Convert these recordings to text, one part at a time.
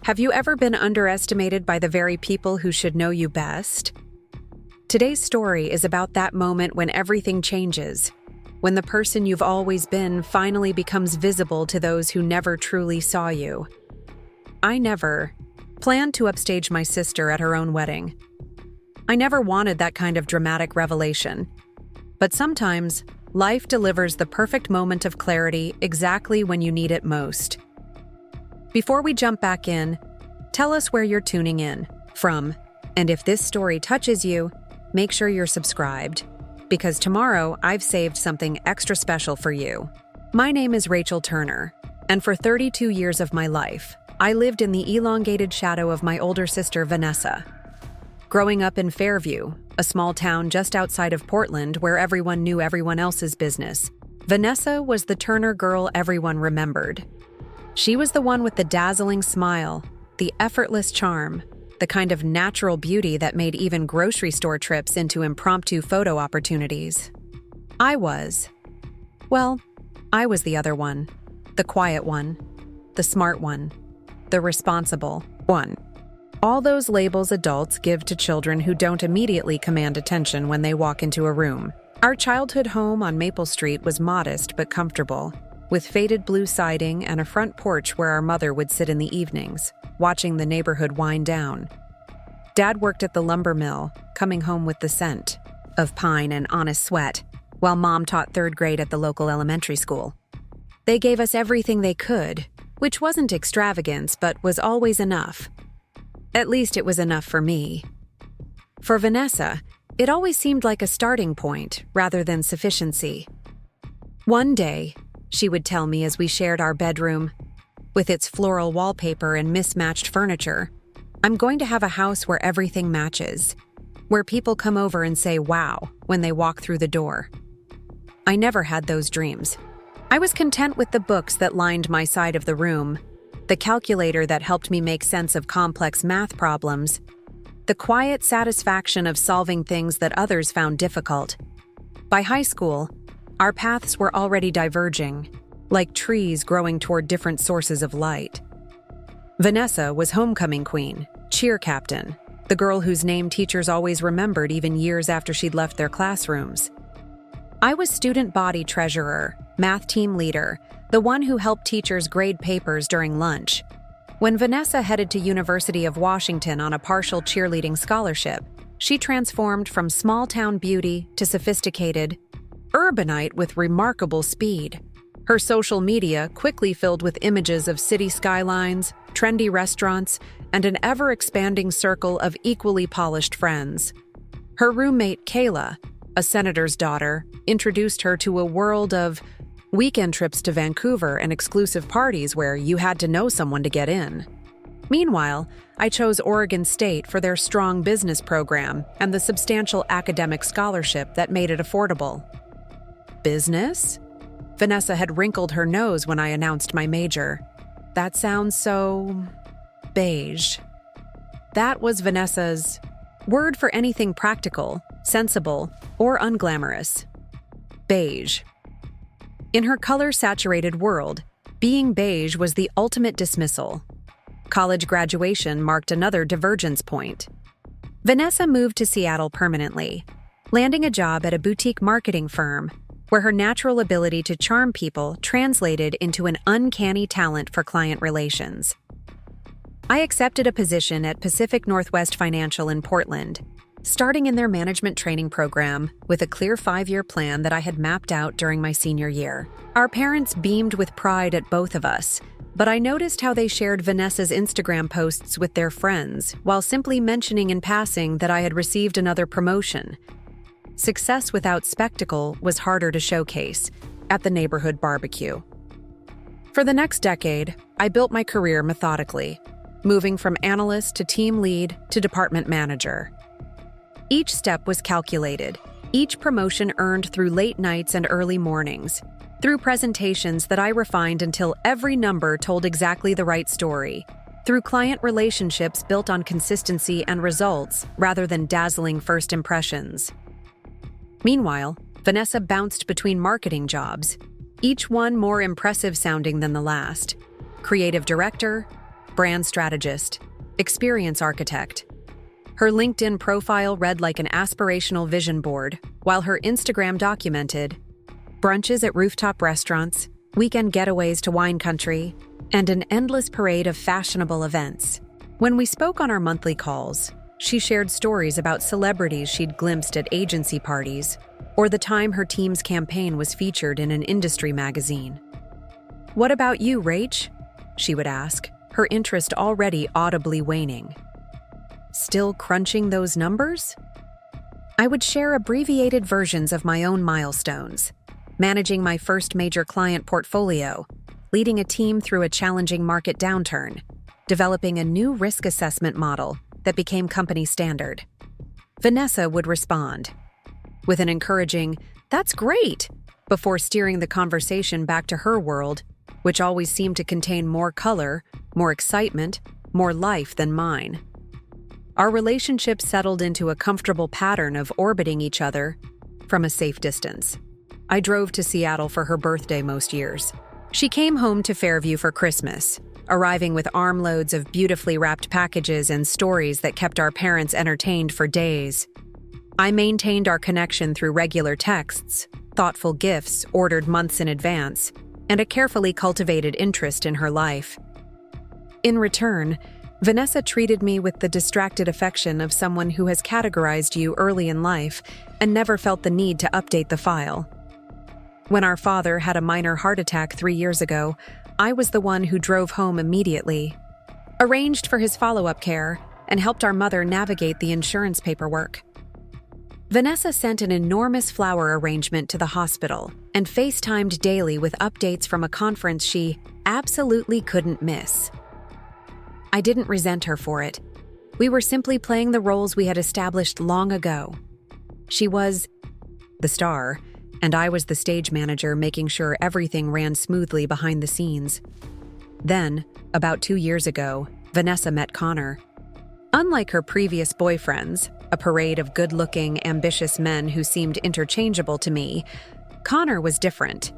Have you ever been underestimated by the very people who should know you best? Today's story is about that moment when everything changes, when the person you've always been finally becomes visible to those who never truly saw you. I never planned to upstage my sister at her own wedding. I never wanted that kind of dramatic revelation. But sometimes, life delivers the perfect moment of clarity exactly when you need it most. Before we jump back in, tell us where you're tuning in from, and if this story touches you, make sure you're subscribed, because tomorrow I've saved something extra special for you. My name is Rachel Turner, and for 32 years of my life, I lived in the elongated shadow of my older sister, Vanessa. Growing up in Fairview, a small town just outside of Portland where everyone knew everyone else's business, Vanessa was the Turner girl everyone remembered. She was the one with the dazzling smile, the effortless charm, the kind of natural beauty that made even grocery store trips into impromptu photo opportunities. I was the other one, the quiet one, the smart one, the responsible one. All those labels adults give to children who don't immediately command attention when they walk into a room. Our childhood home on Maple Street was modest but comfortable, with faded blue siding and a front porch where our mother would sit in the evenings, watching the neighborhood wind down. Dad worked at the lumber mill, coming home with the scent of pine and honest sweat, while Mom taught third grade at the local elementary school. They gave us everything they could, which wasn't extravagance but was always enough. At least it was enough for me. For Vanessa, it always seemed like a starting point rather than sufficiency. One day, she would tell me as we shared our bedroom, with its floral wallpaper and mismatched furniture, I'm going to have a house where everything matches, where people come over and say wow when they walk through the door. I never had those dreams. I was content with the books that lined my side of the room, the calculator that helped me make sense of complex math problems, the quiet satisfaction of solving things that others found difficult. By high school, our paths were already diverging, like trees growing toward different sources of light. Vanessa was homecoming queen, cheer captain, the girl whose name teachers always remembered even years after she'd left their classrooms. I was student body treasurer, math team leader, the one who helped teachers grade papers during lunch. When Vanessa headed to University of Washington on a partial cheerleading scholarship, she transformed from small-town beauty to sophisticated urbanite with remarkable speed. Her social media quickly filled with images of city skylines, trendy restaurants, and an ever-expanding circle of equally polished friends. Her roommate, Kayla, a senator's daughter, introduced her to a world of weekend trips to Vancouver and exclusive parties where you had to know someone to get in. Meanwhile, I chose Oregon State for their strong business program and the substantial academic scholarship that made it affordable. Business? Vanessa had wrinkled her nose when I announced my major. That sounds so beige. That was Vanessa's word for anything practical, sensible, or unglamorous. Beige. In her color-saturated world, being beige was the ultimate dismissal. College graduation marked another divergence point. Vanessa moved to Seattle permanently, landing a job at a boutique marketing firm where her natural ability to charm people translated into an uncanny talent for client relations. I accepted a position at Pacific Northwest Financial in Portland, starting in their management training program with a clear 5-year plan that I had mapped out during my senior year. Our parents beamed with pride at both of us, but I noticed how they shared Vanessa's Instagram posts with their friends while simply mentioning in passing that I had received another promotion. Success without spectacle was harder to showcase at the neighborhood barbecue. For the next decade, I built my career methodically, moving from analyst to team lead to department manager. Each step was calculated, each promotion earned through late nights and early mornings, through presentations that I refined until every number told exactly the right story, through client relationships built on consistency and results rather than dazzling first impressions. Meanwhile, Vanessa bounced between marketing jobs, each one more impressive sounding than the last. Creative director, brand strategist, experience architect. Her LinkedIn profile read like an aspirational vision board, while her Instagram documented brunches at rooftop restaurants, weekend getaways to wine country, and an endless parade of fashionable events. When we spoke on our monthly calls, she shared stories about celebrities she'd glimpsed at agency parties, or the time her team's campaign was featured in an industry magazine. "What about you, Rach?" she would ask, her interest already audibly waning. "Still crunching those numbers?" I would share abbreviated versions of my own milestones, managing my first major client portfolio, leading a team through a challenging market downturn, developing a new risk assessment model that became company standard. Vanessa would respond with an encouraging, "That's great," before steering the conversation back to her world, which always seemed to contain more color, more excitement, more life than mine. Our relationship settled into a comfortable pattern of orbiting each other from a safe distance. I drove to Seattle for her birthday most years. She came home to Fairview for Christmas, arriving with armloads of beautifully wrapped packages and stories that kept our parents entertained for days. I maintained our connection through regular texts, thoughtful gifts ordered months in advance, and a carefully cultivated interest in her life. In return, Vanessa treated me with the distracted affection of someone who has categorized you early in life and never felt the need to update the file. When our father had a minor heart attack 3 years ago, I was the one who drove home immediately, arranged for his follow-up care, and helped our mother navigate the insurance paperwork. Vanessa sent an enormous flower arrangement to the hospital and FaceTimed daily with updates from a conference she absolutely couldn't miss. I didn't resent her for it. We were simply playing the roles we had established long ago. She was the star, and I was the stage manager making sure everything ran smoothly behind the scenes. Then, about 2 years ago, Vanessa met Connor. Unlike her previous boyfriends, a parade of good-looking, ambitious men who seemed interchangeable to me, Connor was different.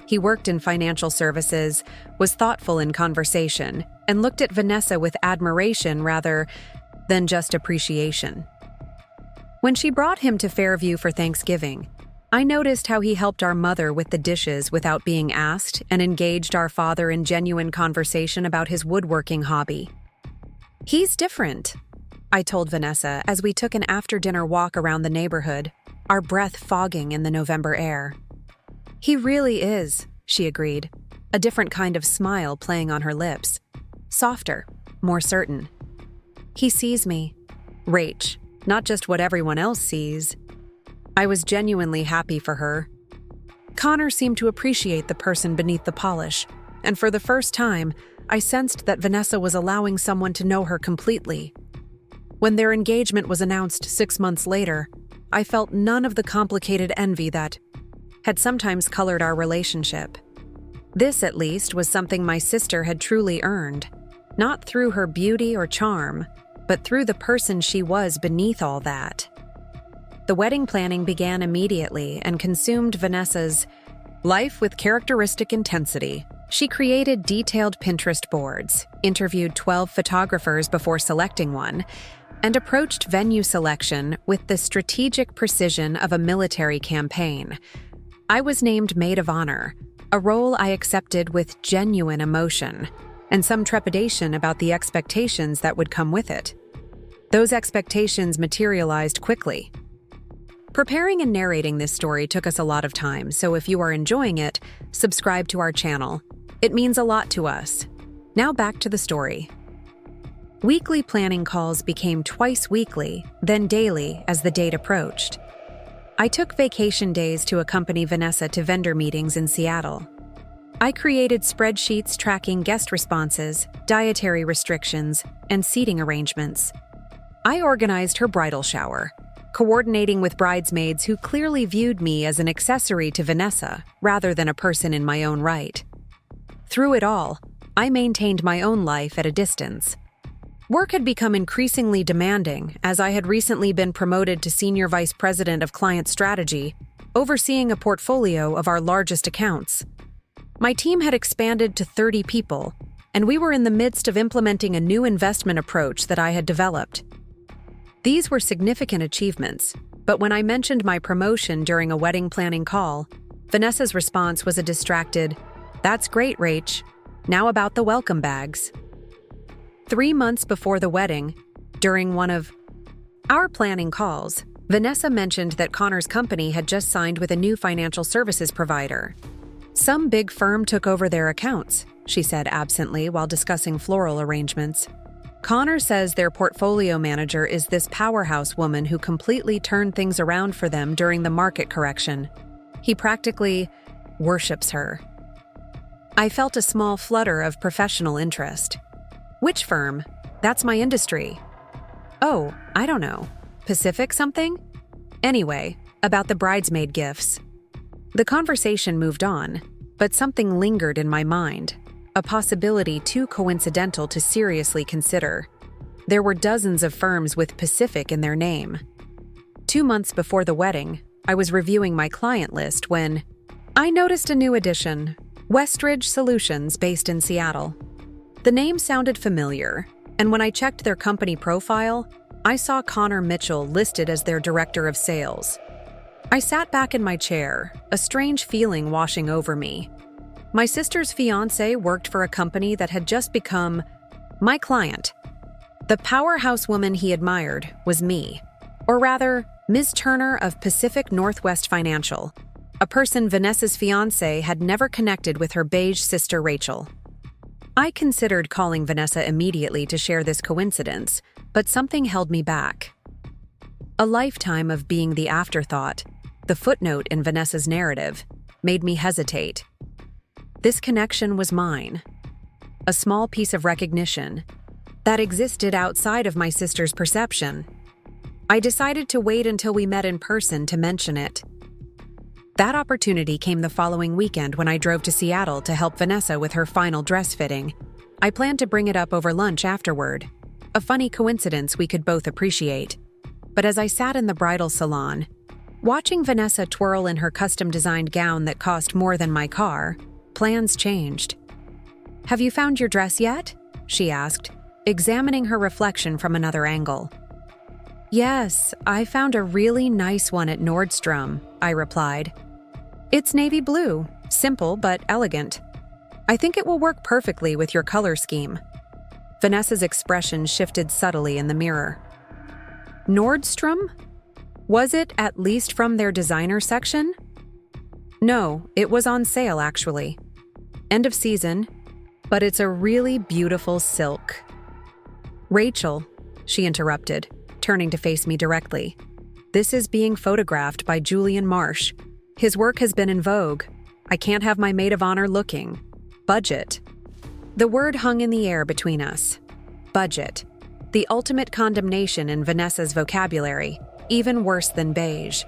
He worked in financial services, was thoughtful in conversation, and looked at Vanessa with admiration rather than just appreciation. When she brought him to Fairview for Thanksgiving, I noticed how he helped our mother with the dishes without being asked and engaged our father in genuine conversation about his woodworking hobby. "He's different," I told Vanessa as we took an after-dinner walk around the neighborhood, our breath fogging in the November air. "He really is," she agreed, a different kind of smile playing on her lips. Softer, more certain. "He sees me, Rach, not just what everyone else sees." I was genuinely happy for her. Connor seemed to appreciate the person beneath the polish, and for the first time, I sensed that Vanessa was allowing someone to know her completely. When their engagement was announced 6 months later, I felt none of the complicated envy that had sometimes colored our relationship. This, at least, was something my sister had truly earned, not through her beauty or charm, but through the person she was beneath all that. The wedding planning began immediately and consumed Vanessa's life with characteristic intensity. She created detailed Pinterest boards, interviewed 12 photographers before selecting one, and approached venue selection with the strategic precision of a military campaign. I was named Maid of Honor, a role I accepted with genuine emotion, and some trepidation about the expectations that would come with it. Those expectations materialized quickly. Preparing and narrating this story took us a lot of time, so if you are enjoying it, subscribe to our channel. It means a lot to us. Now back to the story. Weekly planning calls became twice weekly, then daily as the date approached. I took vacation days to accompany Vanessa to vendor meetings in Seattle. I created spreadsheets tracking guest responses, dietary restrictions, and seating arrangements. I organized her bridal shower, coordinating with bridesmaids who clearly viewed me as an accessory to Vanessa rather than a person in my own right. Through it all, I maintained my own life at a distance. Work had become increasingly demanding as I had recently been promoted to Senior Vice President of Client Strategy, overseeing a portfolio of our largest accounts. My team had expanded to 30 people, and we were in the midst of implementing a new investment approach that I had developed. These were significant achievements, but when I mentioned my promotion during a wedding planning call, Vanessa's response was a distracted, "That's great, Rach. Now about the welcome bags." 3 months before the wedding, during one of our planning calls, Vanessa mentioned that Connor's company had just signed with a new financial services provider. "Some big firm took over their accounts," she said absently while discussing floral arrangements. "Connor says their portfolio manager is this powerhouse woman who completely turned things around for them during the market correction. He practically worships her." I felt a small flutter of professional interest. "Which firm? That's my industry." "Oh, I don't know. Pacific something?" Anyway, about the bridesmaid gifts. The conversation moved on, but something lingered in my mind, a possibility too coincidental to seriously consider. There were dozens of firms with Pacific in their name. 2 months before the wedding, I was reviewing my client list when I noticed a new addition, Westridge Solutions, based in Seattle. The name sounded familiar, and when I checked their company profile, I saw Connor Mitchell listed as their director of sales. I sat back in my chair, a strange feeling washing over me. My sister's fiancé worked for a company that had just become my client. The powerhouse woman he admired was me, or rather, Ms. Turner of Pacific Northwest Financial, a person Vanessa's fiancé had never connected with her beige sister Rachel. I considered calling Vanessa immediately to share this coincidence, but something held me back. A lifetime of being the afterthought, the footnote in Vanessa's narrative, made me hesitate. This connection was mine, a small piece of recognition that existed outside of my sister's perception. I decided to wait until we met in person to mention it. That opportunity came the following weekend when I drove to Seattle to help Vanessa with her final dress fitting. I planned to bring it up over lunch afterward, a funny coincidence we could both appreciate. But as I sat in the bridal salon, watching Vanessa twirl in her custom-designed gown that cost more than my car, plans changed. "Have you found your dress yet?" she asked, examining her reflection from another angle. "Yes, I found a really nice one at Nordstrom," I replied. "It's navy blue, simple but elegant. I think it will work perfectly with your color scheme." Vanessa's expression shifted subtly in the mirror. "Nordstrom? Was it at least from their designer section?" "No, it was on sale actually. End of season, but it's a really beautiful silk." "Rachel," she interrupted, turning to face me directly. "This is being photographed by Julian Marsh. His work has been in vogue. I can't have my maid of honor looking. Budget." The word hung in the air between us. Budget. The ultimate condemnation in Vanessa's vocabulary, even worse than beige.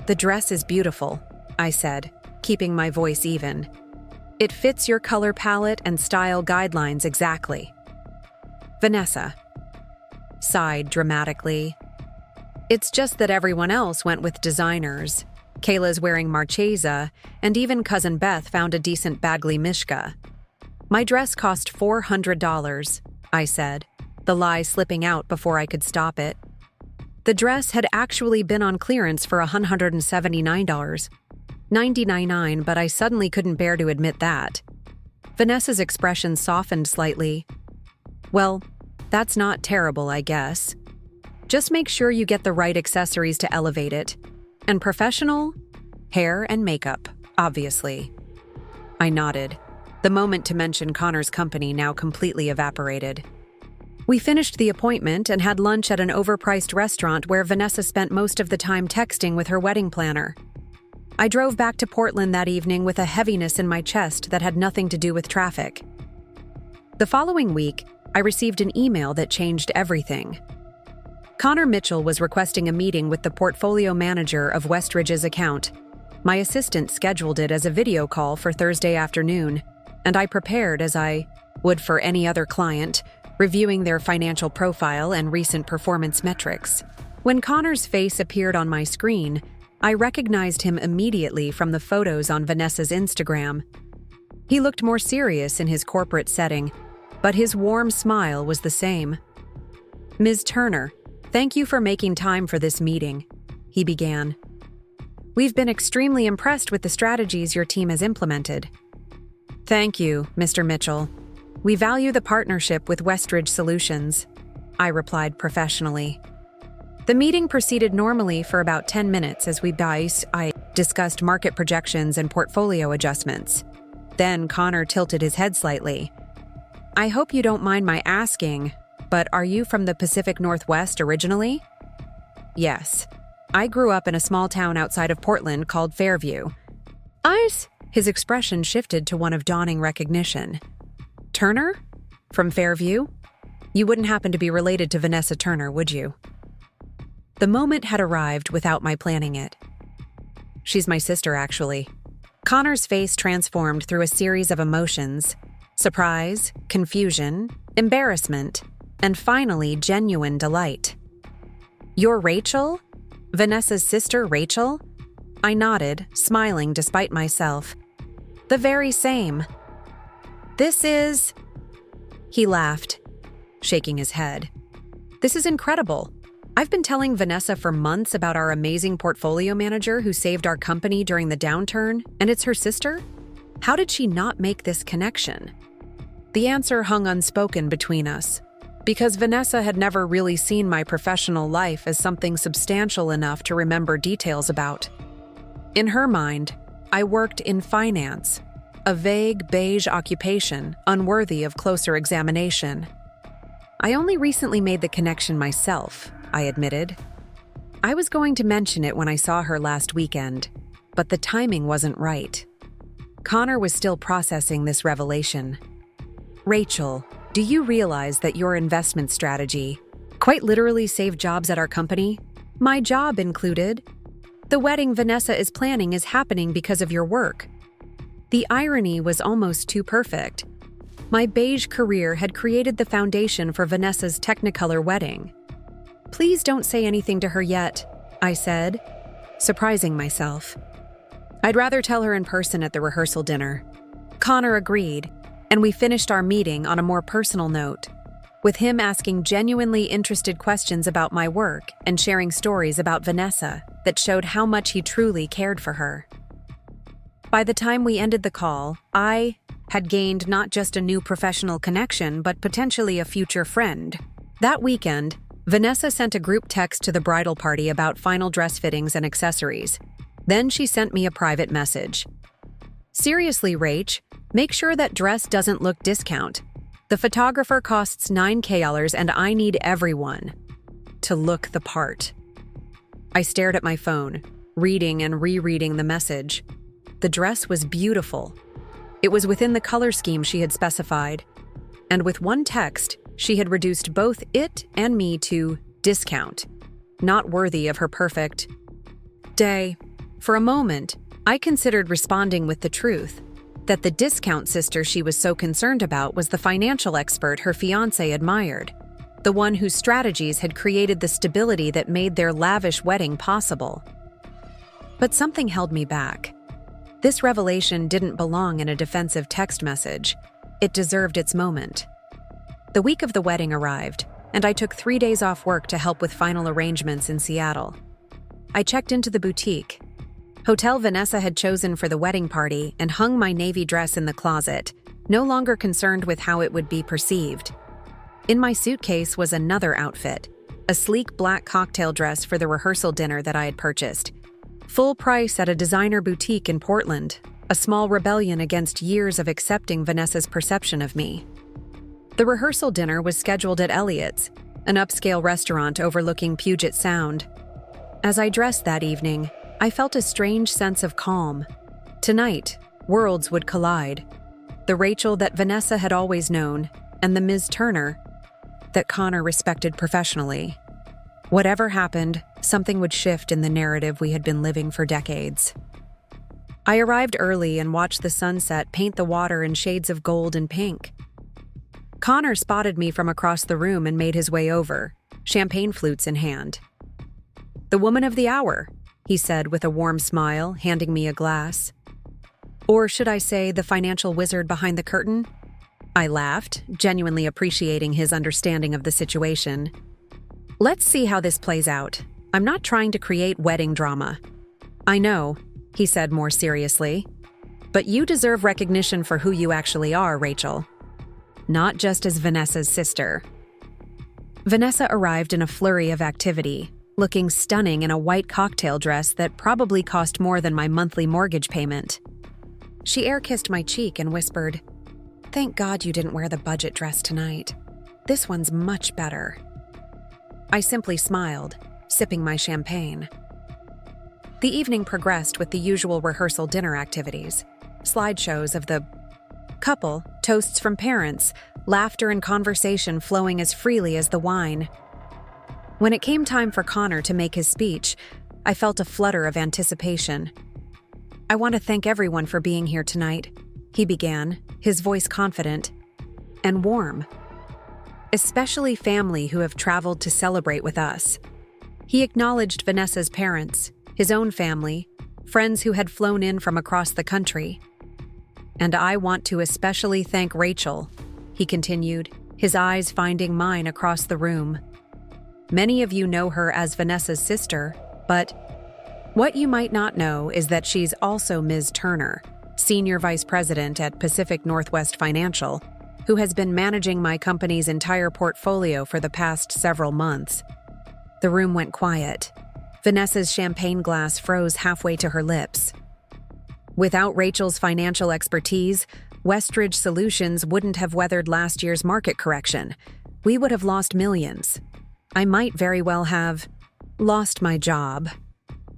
"The dress is beautiful," I said, keeping my voice even. "It fits your color palette and style guidelines exactly." Vanessa sighed dramatically. "It's just that everyone else went with designers. Kayla's wearing Marchesa, and even Cousin Beth found a decent Bagley Mishka. My dress cost $400, I said, the lie slipping out before I could stop it. The dress had actually been on clearance for $179.99, but I suddenly couldn't bear to admit that. Vanessa's expression softened slightly. "Well, that's not terrible, I guess. Just make sure you get the right accessories to elevate it. And professional? Hair and makeup, obviously." I nodded. The moment to mention Connor's company now completely evaporated. We finished the appointment and had lunch at an overpriced restaurant where Vanessa spent most of the time texting with her wedding planner. I drove back to Portland that evening with a heaviness in my chest that had nothing to do with traffic. The following week, I received an email that changed everything. Connor Mitchell was requesting a meeting with the portfolio manager of Westridge's account. My assistant scheduled it as a video call for Thursday afternoon, and I prepared as I would for any other client, reviewing their financial profile and recent performance metrics. When Connor's face appeared on my screen, I recognized him immediately from the photos on Vanessa's Instagram. He looked more serious in his corporate setting, but his warm smile was the same. "Ms. Turner, thank you for making time for this meeting," he began. "We've been extremely impressed with the strategies your team has implemented." "Thank you, Mr. Mitchell. We value the partnership with Westridge Solutions," I replied professionally. The meeting proceeded normally for about 10 minutes as I discussed market projections and portfolio adjustments. Then Connor tilted his head slightly. "I hope you don't mind my asking, but are you from the Pacific Northwest originally?" "Yes. I grew up in a small town outside of Portland called Fairview." His expression shifted to one of dawning recognition. "Turner? From Fairview? You wouldn't happen to be related to Vanessa Turner, would you?" The moment had arrived without my planning it. "She's my sister, actually." Connor's face transformed through a series of emotions: surprise, confusion, embarrassment, and finally genuine delight. "You're Rachel? Vanessa's sister, Rachel?" I nodded, smiling despite myself. "The very same." "This is..." He laughed, shaking his head. "This is incredible. I've been telling Vanessa for months about our amazing portfolio manager who saved our company during the downturn, and it's her sister? How did she not make this connection?" The answer hung unspoken between us, because Vanessa had never really seen my professional life as something substantial enough to remember details about. In her mind, I worked in finance, a vague beige occupation unworthy of closer examination. "I only recently made the connection myself," I admitted. "I was going to mention it when I saw her last weekend, but the timing wasn't right." Connor was still processing this revelation. "Rachel, do you realize that your investment strategy quite literally saved jobs at our company? My job included. The wedding Vanessa is planning is happening because of your work." The irony was almost too perfect. My beige career had created the foundation for Vanessa's Technicolor wedding. "Please don't say anything to her yet," I said, surprising myself. "I'd rather tell her in person at the rehearsal dinner." Connor agreed, and we finished our meeting on a more personal note, with him asking genuinely interested questions about my work and sharing stories about Vanessa that showed how much he truly cared for her. By the time we ended the call, I had gained not just a new professional connection, but potentially a future friend. That weekend, Vanessa sent a group text to the bridal party about final dress fittings and accessories. Then she sent me a private message. "Seriously, Rach, make sure that dress doesn't look discount. The photographer costs $9K and I need everyone to look the part." I stared at my phone, reading and rereading the message. The dress was beautiful. It was within the color scheme she had specified, and with one text, she had reduced both it and me to discount, not worthy of her perfect day. For a moment, I considered responding with the truth, that the discount sister she was so concerned about was the financial expert her fiancé admired, the one whose strategies had created the stability that made their lavish wedding possible. But something held me back. This revelation didn't belong in a defensive text message. It deserved its moment. The week of the wedding arrived, and I took 3 days off work to help with final arrangements in Seattle. I checked into the boutique, hotel Vanessa had chosen for the wedding party, and hung my navy dress in the closet, no longer concerned with how it would be perceived. In my suitcase was another outfit, a sleek black cocktail dress for the rehearsal dinner that I had purchased. Full price at a designer boutique in Portland, a small rebellion against years of accepting Vanessa's perception of me. The rehearsal dinner was scheduled at Elliott's, an upscale restaurant overlooking Puget Sound. As I dressed that evening, I felt a strange sense of calm. Tonight, worlds would collide. The Rachel that Vanessa had always known, and the Ms. Turner that Connor respected professionally. Whatever happened, something would shift in the narrative we had been living for decades. I arrived early and watched the sunset paint the water in shades of gold and pink. Connor spotted me from across the room and made his way over, champagne flutes in hand. "The woman of the hour," he said with a warm smile, handing me a glass. Or should I say the financial wizard behind the curtain? I laughed, genuinely appreciating his understanding of the situation. Let's see how this plays out. I'm not trying to create wedding drama. I know, he said more seriously. But you deserve recognition for who you actually are, Rachel. Not just as Vanessa's sister. Vanessa arrived in a flurry of activity, looking stunning in a white cocktail dress that probably cost more than my monthly mortgage payment. She air-kissed my cheek and whispered, "Thank God you didn't wear the budget dress tonight. This one's much better." I simply smiled, sipping my champagne. The evening progressed with the usual rehearsal dinner activities, slideshows of the couple, toasts from parents, laughter and conversation flowing as freely as the wine. When it came time for Connor to make his speech, I felt a flutter of anticipation. "I want to thank everyone for being here tonight," he began, his voice confident and warm. "Especially family who have traveled to celebrate with us." He acknowledged Vanessa's parents, his own family, friends who had flown in from across the country. "And I want to especially thank Rachel," he continued, his eyes finding mine across the room. "Many of you know her as Vanessa's sister, but what you might not know is that she's also Ms. Turner, Senior Vice President at Pacific Northwest Financial, who has been managing my company's entire portfolio for the past several months." The room went quiet. Vanessa's champagne glass froze halfway to her lips. Without Rachel's financial expertise, Westridge Solutions wouldn't have weathered last year's market correction. We would have lost millions. I might very well have lost my job.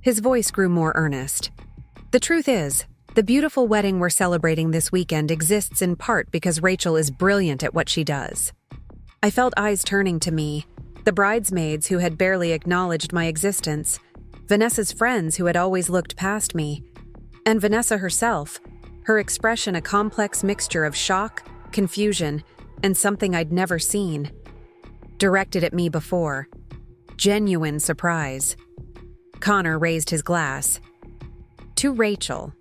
His voice grew more earnest. "The truth is, the beautiful wedding we're celebrating this weekend exists in part because Rachel is brilliant at what she does." I felt eyes turning to me, the bridesmaids who had barely acknowledged my existence, Vanessa's friends who had always looked past me, and Vanessa herself, her expression a complex mixture of shock, confusion, and something I'd never seen. Directed at me before. Genuine surprise. Connor raised his glass. "To Rachel,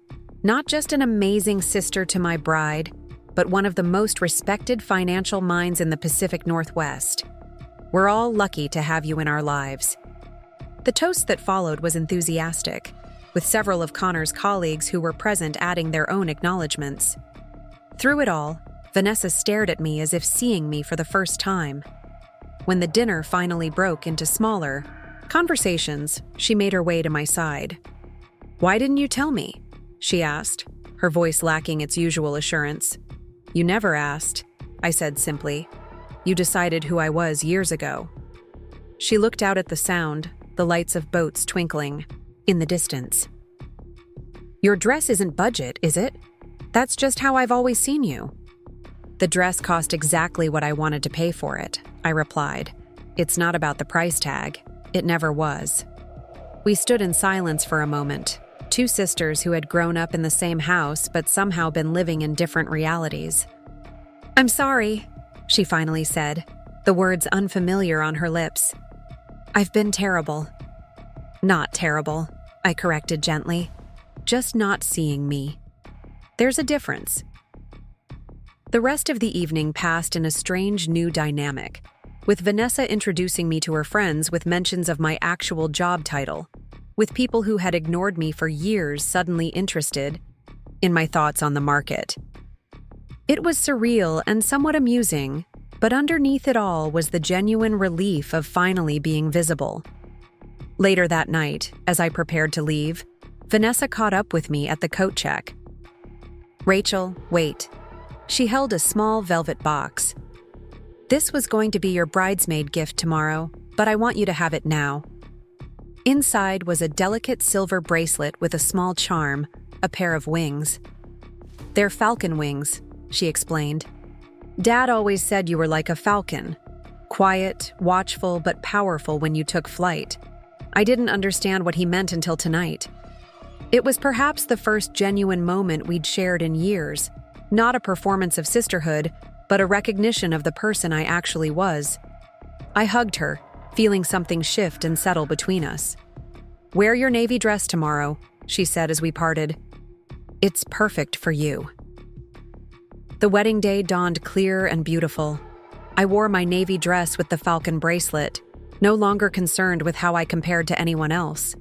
not just an amazing sister to my bride, but one of the most respected financial minds in the Pacific Northwest. We're all lucky to have you in our lives." The toast that followed was enthusiastic, with several of Connor's colleagues who were present adding their own acknowledgments. Through it all, Vanessa stared at me as if seeing me for the first time. When the dinner finally broke into smaller conversations, she made her way to my side. "Why didn't you tell me?" she asked, her voice lacking its usual assurance. "You never asked," I said simply. "You decided who I was years ago." She looked out at the sound, the lights of boats twinkling in the distance. "Your dress isn't budget, is it? That's just how I've always seen you." "The dress cost exactly what I wanted to pay for it," I replied. "It's not about the price tag. It never was." We stood in silence for a moment, two sisters who had grown up in the same house but somehow been living in different realities. "I'm sorry," she finally said, the words unfamiliar on her lips. "I've been terrible." "Not terrible," I corrected gently. "Just not seeing me. There's a difference." The rest of the evening passed in a strange new dynamic, with Vanessa introducing me to her friends with mentions of my actual job title, with people who had ignored me for years suddenly interested in my thoughts on the market. It was surreal and somewhat amusing, but underneath it all was the genuine relief of finally being visible. Later that night, as I prepared to leave, Vanessa caught up with me at the coat check. "Rachel, wait." She held a small velvet box. "This was going to be your bridesmaid gift tomorrow, but I want you to have it now." Inside was a delicate silver bracelet with a small charm, a pair of wings. "They're falcon wings," she explained. "Dad always said you were like a falcon, quiet, watchful, but powerful when you took flight. I didn't understand what he meant until tonight. It was perhaps the first genuine moment we'd shared in years, not a performance of sisterhood, but a recognition of the person I actually was." I hugged her, feeling something shift and settle between us. "Wear your navy dress tomorrow," she said as we parted. It's perfect for you." The wedding day dawned clear and beautiful. I wore my navy dress with the falcon bracelet, no longer concerned with how I compared to anyone else.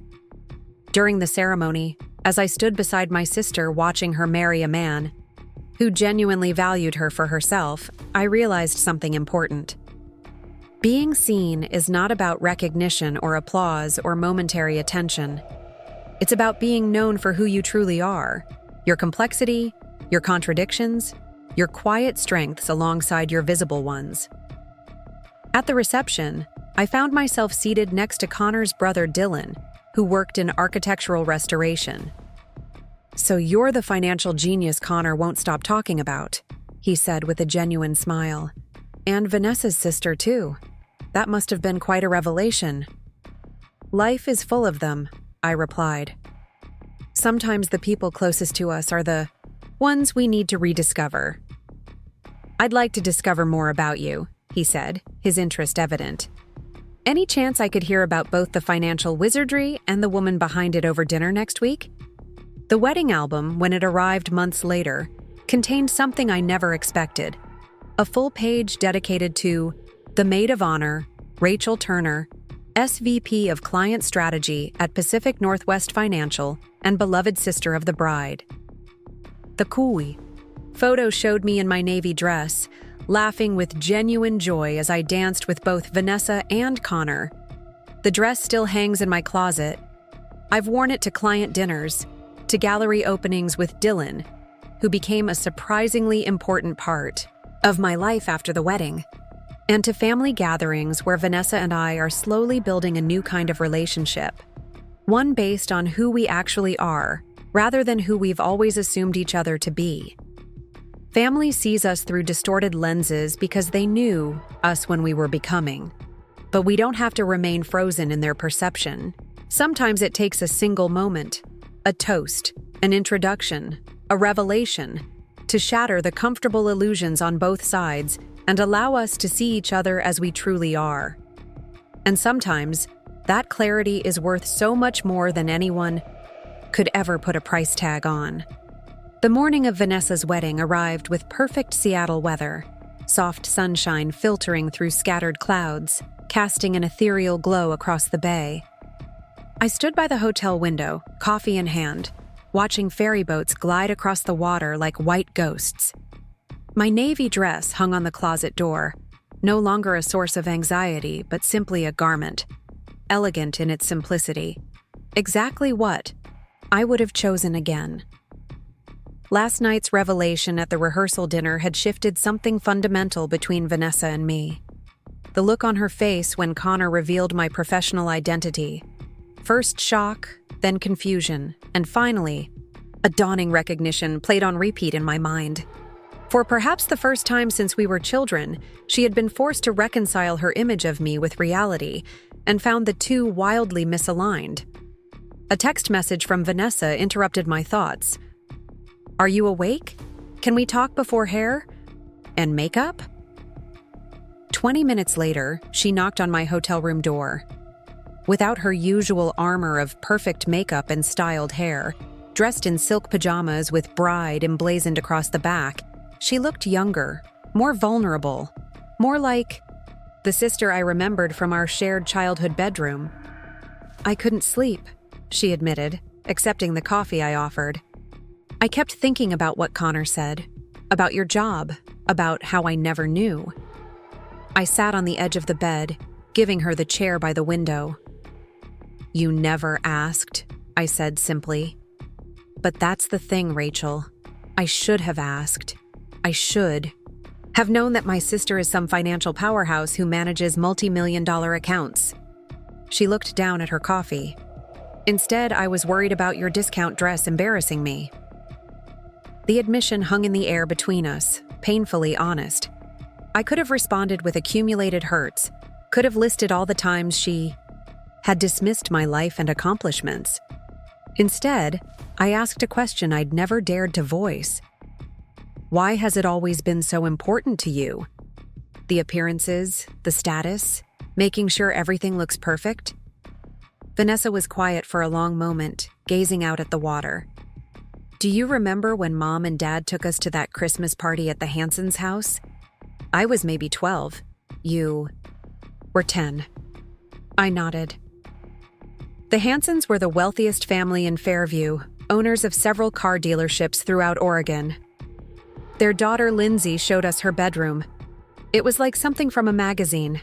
During the ceremony, as I stood beside my sister watching her marry a man who genuinely valued her for herself, I realized something important. Being seen is not about recognition or applause or momentary attention. It's about being known for who you truly are, your complexity, your contradictions, your quiet strengths alongside your visible ones. At the reception, I found myself seated next to Connor's brother Dylan, who worked in architectural restoration. "So you're the financial genius Connor won't stop talking about," he said with a genuine smile. "And Vanessa's sister, too. That must have been quite a revelation." "Life is full of them," I replied. "Sometimes the people closest to us are the ones we need to rediscover." "I'd like to discover more about you," he said, his interest evident. "Any chance I could hear about both the financial wizardry and the woman behind it over dinner next week?" The wedding album, when it arrived months later, contained something I never expected. A full page dedicated to the maid of honor, Rachel Turner, SVP of Client Strategy at Pacific Northwest Financial and beloved sister of the bride. The Kui photo showed me in my navy dress, laughing with genuine joy as I danced with both Vanessa and Connor. The dress still hangs in my closet. I've worn it to client dinners, to gallery openings with Dylan, who became a surprisingly important part of my life after the wedding, and to family gatherings where Vanessa and I are slowly building a new kind of relationship, one based on who we actually are, rather than who we've always assumed each other to be. Family sees us through distorted lenses because they knew us when we were becoming. But we don't have to remain frozen in their perception. Sometimes it takes a single moment, a toast, an introduction, a revelation, to shatter the comfortable illusions on both sides and allow us to see each other as we truly are. And sometimes, that clarity is worth so much more than anyone could ever put a price tag on. The morning of Vanessa's wedding arrived with perfect Seattle weather, soft sunshine filtering through scattered clouds, casting an ethereal glow across the bay. I stood by the hotel window, coffee in hand, watching ferry boats glide across the water like white ghosts. My navy dress hung on the closet door, no longer a source of anxiety, but simply a garment, elegant in its simplicity. Exactly what I would have chosen again. Last night's revelation at the rehearsal dinner had shifted something fundamental between Vanessa and me. The look on her face when Connor revealed my professional identity. First shock, then confusion, and finally, a dawning recognition played on repeat in my mind. For perhaps the first time since we were children, she had been forced to reconcile her image of me with reality and found the two wildly misaligned. A text message from Vanessa interrupted my thoughts. "Are you awake? Can we talk before hair and makeup?" 20 minutes later, she knocked on my hotel room door. Without her usual armor of perfect makeup and styled hair, dressed in silk pajamas with bride emblazoned across the back, she looked younger, more vulnerable, more like the sister I remembered from our shared childhood bedroom. "I couldn't sleep," she admitted, accepting the coffee I offered. "I kept thinking about what Connor said, about your job, about how I never knew." I sat on the edge of the bed, giving her the chair by the window. "You never asked," I said simply. "But that's the thing, Rachel. I should have asked. I should have known that my sister is some financial powerhouse who manages multi-million-dollar accounts." She looked down at her coffee. "Instead, I was worried about your discount dress embarrassing me." The admission hung in the air between us, painfully honest. I could have responded with accumulated hurts, could have listed all the times she had dismissed my life and accomplishments. Instead, I asked a question I'd never dared to voice. Why has it always been so important to you? The appearances, the status, making sure everything looks perfect? Vanessa was quiet for a long moment, gazing out at the water. Do you remember when Mom and Dad took us to that Christmas party at the Hansons' house? I was maybe 12. You were 10. I nodded. The Hansons were the wealthiest family in Fairview, owners of several car dealerships throughout Oregon. Their daughter Lindsay showed us her bedroom. It was like something from a magazine.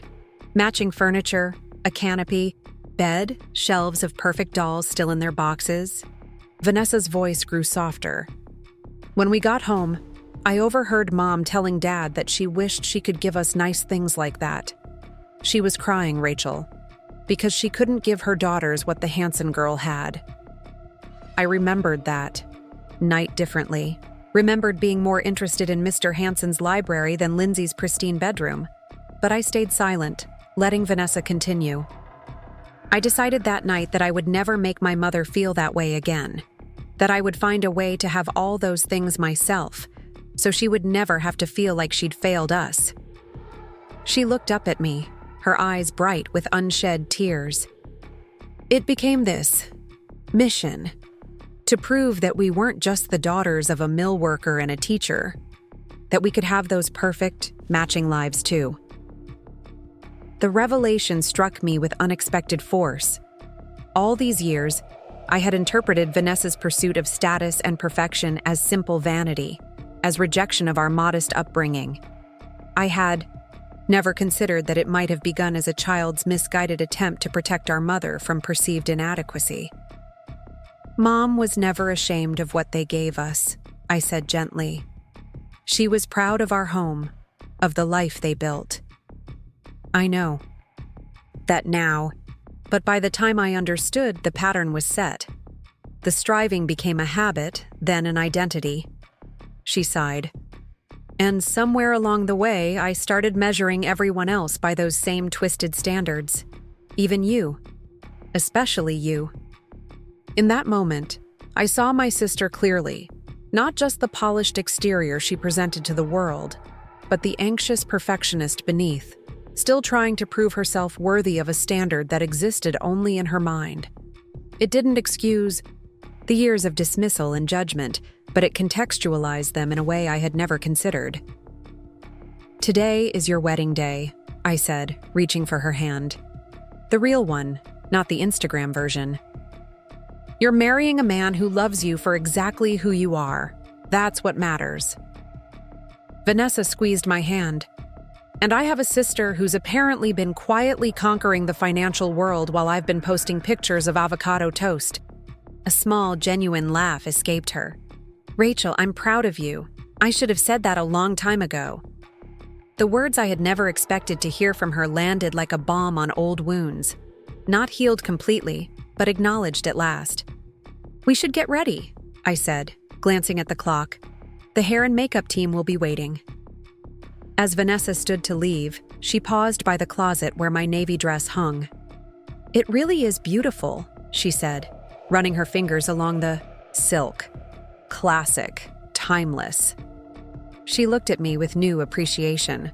Matching furniture, a canopy, bed, shelves of perfect dolls still in their boxes. Vanessa's voice grew softer. When we got home, I overheard Mom telling Dad that she wished she could give us nice things like that. She was crying, Rachel, because she couldn't give her daughters what the Hanson girl had. I remembered that night differently, remembered being more interested in Mr. Hanson's library than Lindsay's pristine bedroom. But I stayed silent, letting Vanessa continue. I decided that night that I would never make my mother feel that way again, that I would find a way to have all those things myself, so she would never have to feel like she'd failed us. She looked up at me, her eyes bright with unshed tears. It became this mission, to prove that we weren't just the daughters of a mill worker and a teacher, that we could have those perfect, matching lives too. The revelation struck me with unexpected force. All these years, I had interpreted Vanessa's pursuit of status and perfection as simple vanity, as rejection of our modest upbringing. I had never considered that it might have begun as a child's misguided attempt to protect our mother from perceived inadequacy. Mom was never ashamed of what they gave us, I said gently. She was proud of our home, of the life they built. I know that now, but by the time I understood, the pattern was set. The striving became a habit, then an identity. She sighed. And somewhere along the way, I started measuring everyone else by those same twisted standards. Even you. Especially you. In that moment, I saw my sister clearly, not just the polished exterior she presented to the world, but the anxious perfectionist beneath, still trying to prove herself worthy of a standard that existed only in her mind. It didn't excuse the years of dismissal and judgment, but it contextualized them in a way I had never considered. Today is your wedding day, I said, reaching for her hand. The real one, not the Instagram version. You're marrying a man who loves you for exactly who you are. That's what matters. Vanessa squeezed my hand. And I have a sister who's apparently been quietly conquering the financial world while I've been posting pictures of avocado toast. A small, genuine laugh escaped her. Rachel, I'm proud of you. I should have said that a long time ago. The words I had never expected to hear from her landed like a balm on old wounds. Not healed completely, but acknowledged at last. We should get ready, I said, glancing at the clock. The hair and makeup team will be waiting. As Vanessa stood to leave, she paused by the closet where my navy dress hung. It really is beautiful, she said, running her fingers along the silk. Classic, timeless. She looked at me with new appreciation.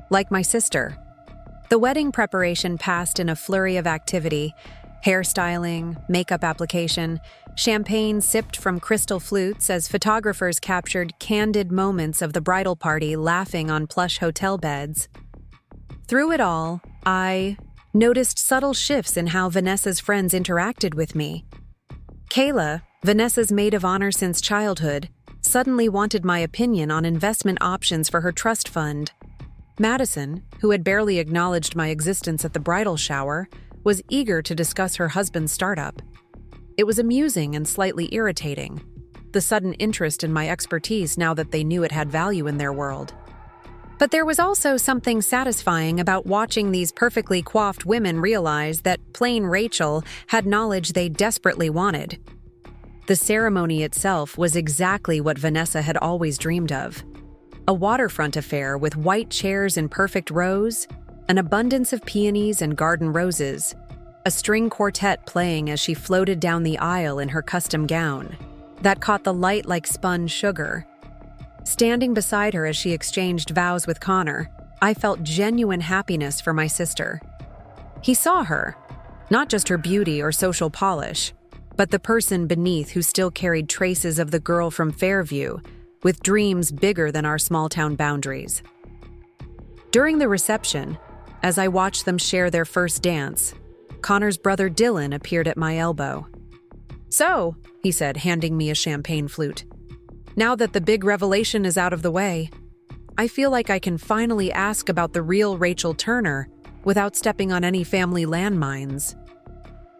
Like my sister. The wedding preparation passed in a flurry of activity: hairstyling, makeup application, champagne sipped from crystal flutes as photographers captured candid moments of the bridal party laughing on plush hotel beds. Through it all, I noticed subtle shifts in how Vanessa's friends interacted with me. Kayla, Vanessa's maid of honor since childhood, suddenly wanted my opinion on investment options for her trust fund. Madison, who had barely acknowledged my existence at the bridal shower, was eager to discuss her husband's startup. It was amusing and slightly irritating, the sudden interest in my expertise now that they knew it had value in their world. But there was also something satisfying about watching these perfectly coiffed women realize that plain Rachel had knowledge they desperately wanted. The ceremony itself was exactly what Vanessa had always dreamed of. A waterfront affair with white chairs in perfect rows, an abundance of peonies and garden roses, a string quartet playing as she floated down the aisle in her custom gown that caught the light like spun sugar. Standing beside her as she exchanged vows with Connor, I felt genuine happiness for my sister. He saw her, not just her beauty or social polish, but the person beneath who still carried traces of the girl from Fairview, with dreams bigger than our small-town boundaries. During the reception, as I watched them share their first dance, Connor's brother Dylan appeared at my elbow. "So," he said, handing me a champagne flute, "now that the big revelation is out of the way, I feel like I can finally ask about the real Rachel Turner without stepping on any family landmines."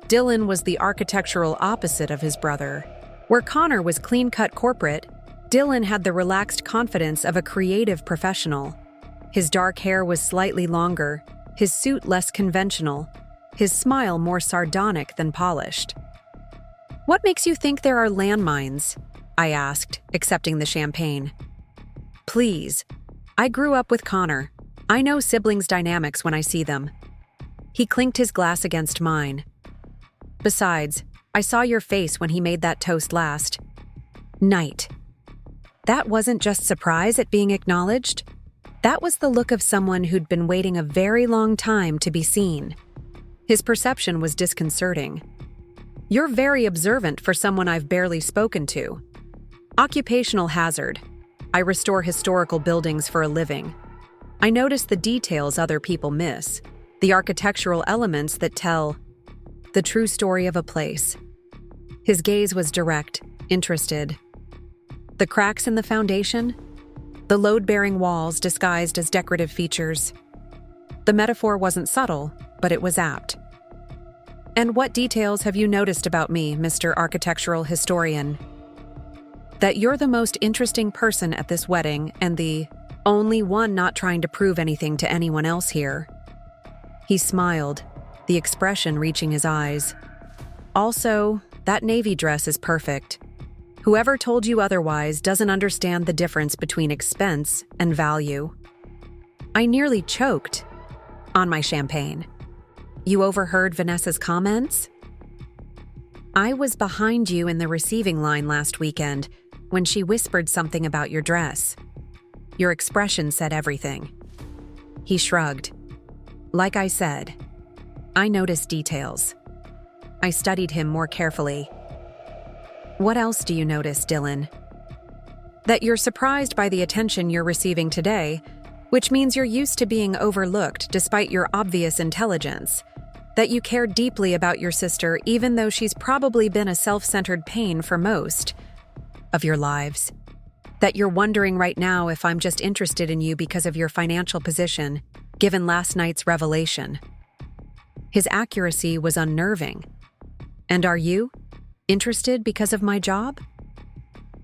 Dylan was the architectural opposite of his brother. Where Connor was clean-cut corporate, Dylan had the relaxed confidence of a creative professional. His dark hair was slightly longer, his suit less conventional, his smile more sardonic than polished. "What makes you think there are landmines?" I asked, accepting the champagne. "Please. I grew up with Connor. I know siblings' dynamics when I see them." He clinked his glass against mine. "Besides, I saw your face when he made that toast last night. That wasn't just surprise at being acknowledged. That was the look of someone who'd been waiting a very long time to be seen." His perception was disconcerting. "You're very observant for someone I've barely spoken to." Occupational hazard. I restore historical buildings for a living. I notice the details other people miss, the architectural elements that tell the true story of a place. His gaze was direct, interested. The cracks in the foundation? The load-bearing walls disguised as decorative features. The metaphor wasn't subtle, but it was apt. "And what details have you noticed about me, Mr. Architectural Historian?" "That you're the most interesting person at this wedding and the only one not trying to prove anything to anyone else here." He smiled, the expression reaching his eyes. "Also, that navy dress is perfect. Whoever told you otherwise doesn't understand the difference between expense and value." I nearly choked on my champagne. "You overheard Vanessa's comments?" "I was behind you in the receiving line last weekend when she whispered something about your dress. Your expression said everything." He shrugged. "Like I said, I noticed details." I studied him more carefully. "What else do you notice, Dylan?" "That you're surprised by the attention you're receiving today, which means you're used to being overlooked despite your obvious intelligence. That you care deeply about your sister even though she's probably been a self-centered pain for most of your lives. That you're wondering right now if I'm just interested in you because of your financial position, given last night's revelation." His accuracy was unnerving. "And are you interested because of my job?"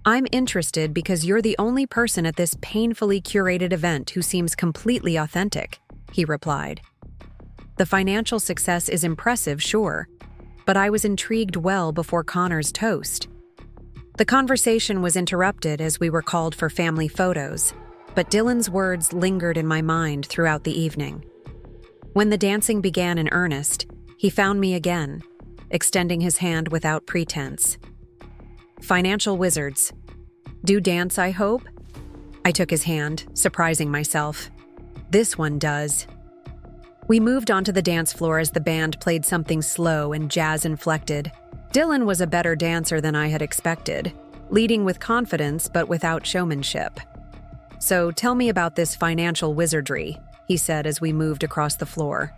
"I'm interested because you're the only person at this painfully curated event who seems completely authentic," he replied. "The financial success is impressive, sure, but I was intrigued well before Connor's toast." The conversation was interrupted as we were called for family photos, but Dylan's words lingered in my mind throughout the evening. When the dancing began in earnest, he found me again, extending his hand without pretense. "Financial wizards. Do dance, I hope?" I took his hand, surprising myself. "This one does." We moved onto the dance floor as the band played something slow and jazz-inflected. Dylan was a better dancer than I had expected, leading with confidence but without showmanship. "So tell me about this financial wizardry," he said as we moved across the floor.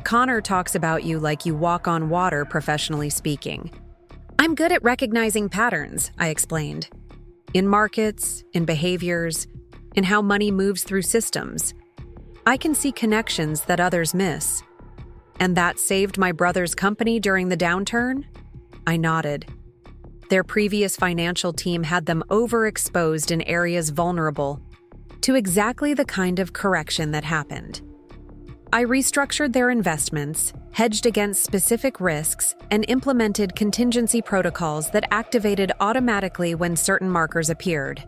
"Connor talks about you like you walk on water, professionally speaking." "I'm good at recognizing patterns," I explained. "In markets, in behaviors, in how money moves through systems. I can see connections that others miss." "And that saved my brother's company during the downturn?" I nodded. Their previous financial team had them overexposed in areas vulnerable to exactly the kind of correction that happened. I restructured their investments, hedged against specific risks, and implemented contingency protocols that activated automatically when certain markers appeared.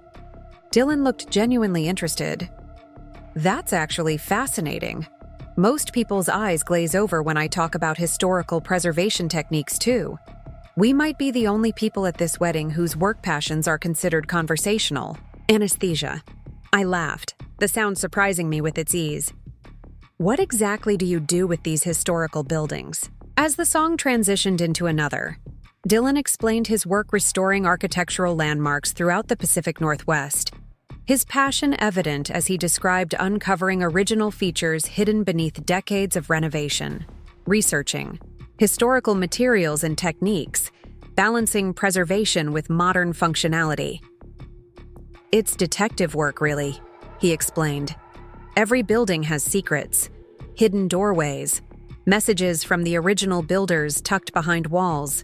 Dylan looked genuinely interested. "That's actually fascinating. Most people's eyes glaze over when I talk about historical preservation techniques too. We might be the only people at this wedding whose work passions are considered conversational." Anesthesia. I laughed, the sound surprising me with its ease. "What exactly do you do with these historical buildings?" As the song transitioned into another, Dylan explained his work restoring architectural landmarks throughout the Pacific Northwest, his passion evident as he described uncovering original features hidden beneath decades of renovation, researching historical materials and techniques, balancing preservation with modern functionality. "It's detective work, really," he explained. "Every building has secrets, hidden doorways, messages from the original builders tucked behind walls,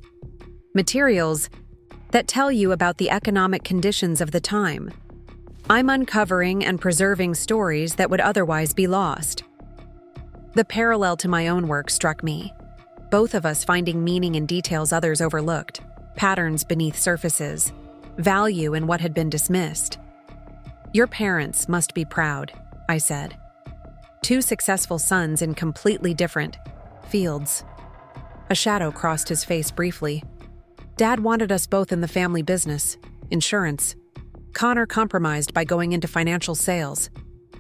materials that tell you about the economic conditions of the time. I'm uncovering and preserving stories that would otherwise be lost." The parallel to my own work struck me. Both of us finding meaning in details others overlooked, patterns beneath surfaces, value in what had been dismissed. "Your parents must be proud," I said. "Two successful sons in completely different fields." A shadow crossed his face briefly. "Dad wanted us both in the family business, insurance. Connor compromised by going into financial sales.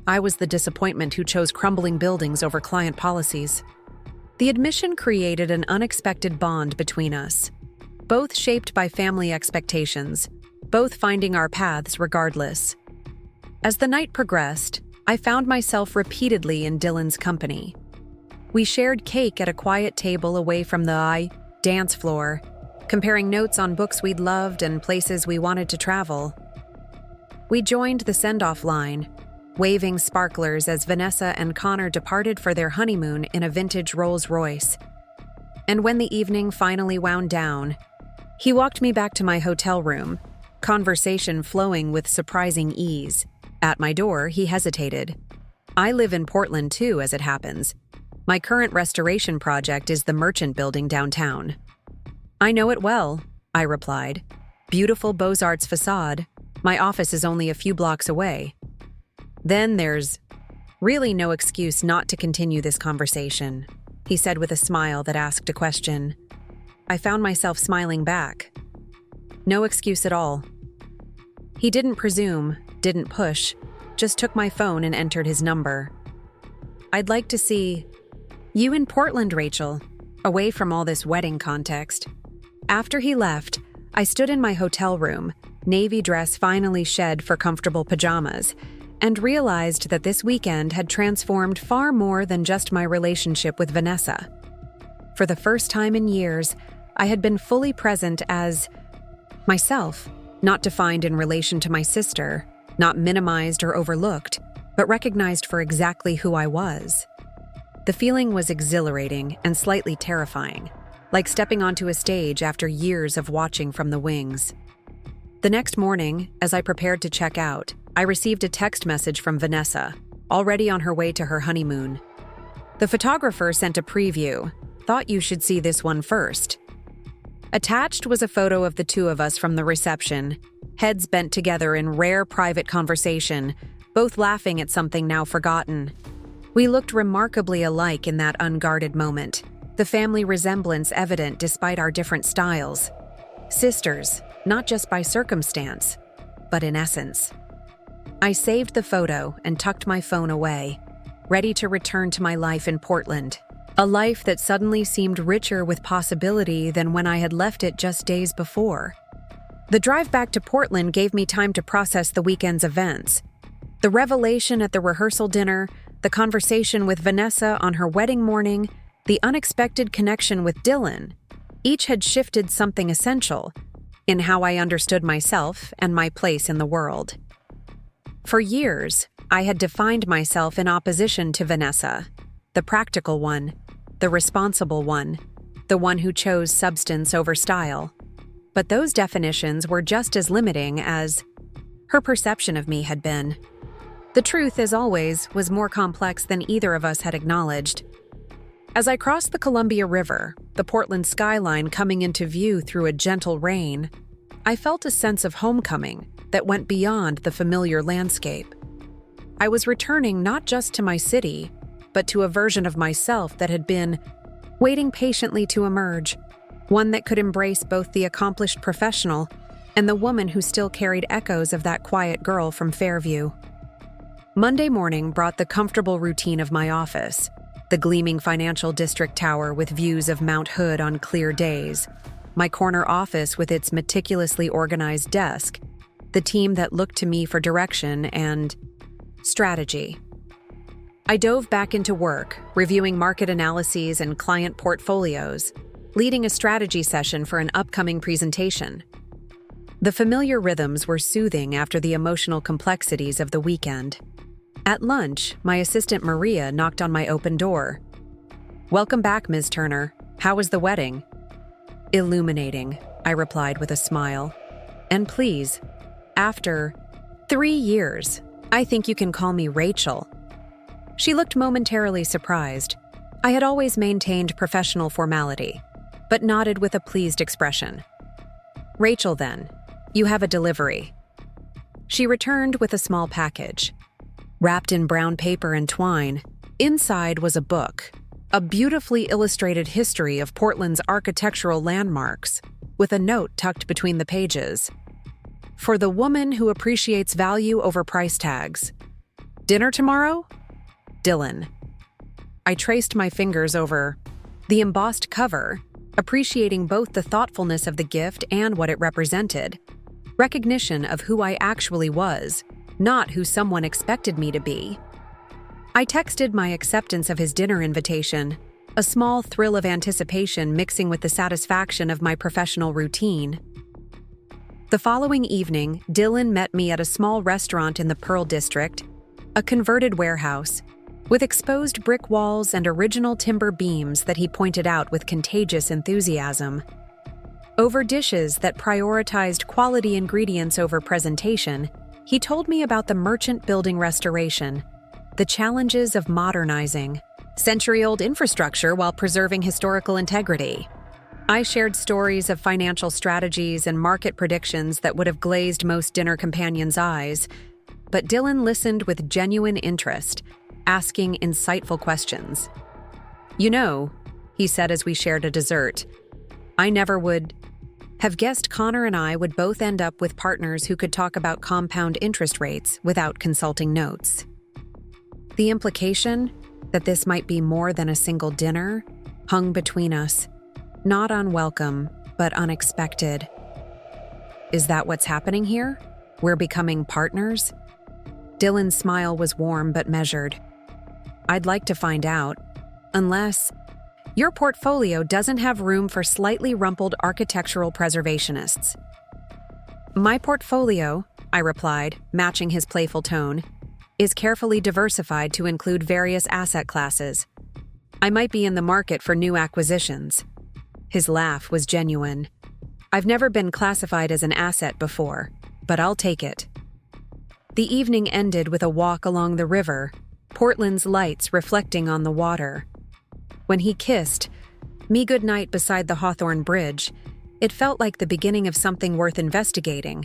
I was the disappointment who chose crumbling buildings over client policies." The admission created an unexpected bond between us, both shaped by family expectations, both finding our paths regardless. As the night progressed, I found myself repeatedly in Dylan's company. We shared cake at a quiet table away from the dance floor, comparing notes on books we'd loved and places we wanted to travel. We joined the send-off line, waving sparklers as Vanessa and Connor departed for their honeymoon in a vintage Rolls-Royce. And when the evening finally wound down, he walked me back to my hotel room, conversation flowing with surprising ease. At my door, he hesitated. "I live in Portland too, as it happens. My current restoration project is the Merchant Building downtown." "I know it well," I replied. "Beautiful Beaux-Arts facade. My office is only a few blocks away." "Then there's really no excuse not to continue this conversation," he said with a smile that asked a question. I found myself smiling back. "No excuse at all." He didn't presume, didn't push, just took my phone and entered his number. "I'd like to see you in Portland, Rachel, away from all this wedding context." After he left, I stood in my hotel room, navy dress finally shed for comfortable pajamas, and realized that this weekend had transformed far more than just my relationship with Vanessa. For the first time in years, I had been fully present as myself, not defined in relation to my sister, not minimized or overlooked, but recognized for exactly who I was. The feeling was exhilarating and slightly terrifying, like stepping onto a stage after years of watching from the wings. The next morning, as I prepared to check out, I received a text message from Vanessa, already on her way to her honeymoon. "The photographer sent a preview. Thought you should see this one first." Attached was a photo of the two of us from the reception, heads bent together in rare private conversation, both laughing at something now forgotten. We looked remarkably alike in that unguarded moment, the family resemblance evident despite our different styles. Sisters, not just by circumstance, but in essence. I saved the photo and tucked my phone away, ready to return to my life in Portland, a life that suddenly seemed richer with possibility than when I had left it just days before. The drive back to Portland gave me time to process the weekend's events. The revelation at the rehearsal dinner, the conversation with Vanessa on her wedding morning, the unexpected connection with Dylan. Each had shifted something essential in how I understood myself and my place in the world. For years, I had defined myself in opposition to Vanessa, the practical one, the responsible one, the one who chose substance over style. But those definitions were just as limiting as her perception of me had been. The truth, as always, was more complex than either of us had acknowledged. As I crossed the Columbia River, the Portland skyline coming into view through a gentle rain, I felt a sense of homecoming that went beyond the familiar landscape. I was returning not just to my city, but to a version of myself that had been waiting patiently to emerge, one that could embrace both the accomplished professional and the woman who still carried echoes of that quiet girl from Fairview. Monday morning brought the comfortable routine of my office, the gleaming financial district tower with views of Mount Hood on clear days, my corner office with its meticulously organized desk, the team that looked to me for direction and strategy. I dove back into work, reviewing market analyses and client portfolios, leading a strategy session for an upcoming presentation. The familiar rhythms were soothing after the emotional complexities of the weekend. At lunch, my assistant Maria knocked on my open door. "Welcome back, Ms. Turner. How was the wedding?" "Illuminating," I replied with a smile. "And please, after 3 years, I think you can call me Rachel." She looked momentarily surprised. I had always maintained professional formality, but nodded with a pleased expression. "Rachel, then. You have a delivery." She returned with a small package. Wrapped in brown paper and twine, inside was a book, a beautifully illustrated history of Portland's architectural landmarks, with a note tucked between the pages. "For the woman who appreciates value over price tags. Dinner tomorrow? Dylan." I traced my fingers over the embossed cover, appreciating both the thoughtfulness of the gift and what it represented. Recognition of who I actually was, not who someone expected me to be. I texted my acceptance of his dinner invitation, a small thrill of anticipation mixing with the satisfaction of my professional routine. The following evening, Dylan met me at a small restaurant in the Pearl District, a converted warehouse, with exposed brick walls and original timber beams that he pointed out with contagious enthusiasm. Over dishes that prioritized quality ingredients over presentation, he told me about the merchant building restoration, the challenges of modernizing century-old infrastructure while preserving historical integrity. I shared stories of financial strategies and market predictions that would have glazed most dinner companions' eyes, but Dylan listened with genuine interest, asking insightful questions. "You know," he said as we shared a dessert, "I never would have guessed Connor and I would both end up with partners who could talk about compound interest rates without consulting notes." The implication that this might be more than a single dinner hung between us, not unwelcome, but unexpected. "Is that what's happening here? We're becoming partners?" Dylan's smile was warm but measured. "I'd like to find out, unless your portfolio doesn't have room for slightly rumpled architectural preservationists." "My portfolio," I replied, matching his playful tone, "is carefully diversified to include various asset classes. I might be in the market for new acquisitions." His laugh was genuine. "I've never been classified as an asset before, but I'll take it." The evening ended with a walk along the river, Portland's lights reflecting on the water. When he kissed me goodnight beside the Hawthorne Bridge, it felt like the beginning of something worth investigating.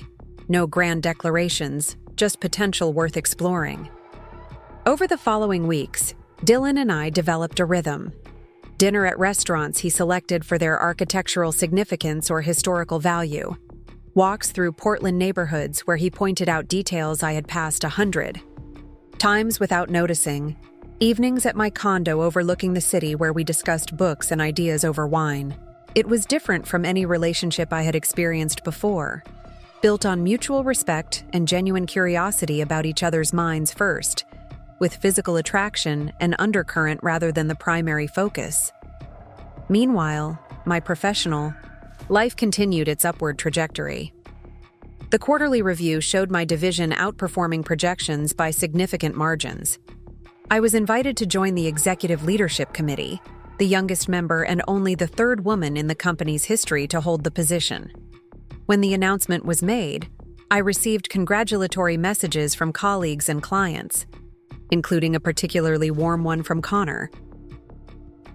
No grand declarations, just potential worth exploring. Over the following weeks, Dylan and I developed a rhythm. Dinner at restaurants he selected for their architectural significance or historical value. Walks through Portland neighborhoods where he pointed out details I had passed 100 times without noticing. Evenings at my condo overlooking the city where we discussed books and ideas over wine. It was different from any relationship I had experienced before, built on mutual respect and genuine curiosity about each other's minds first, with physical attraction and undercurrent rather than the primary focus. Meanwhile, my professional life continued its upward trajectory. The quarterly review showed my division outperforming projections by significant margins. I was invited to join the Executive Leadership Committee, the youngest member and only the third woman in the company's history to hold the position. When the announcement was made, I received congratulatory messages from colleagues and clients, including a particularly warm one from Connor.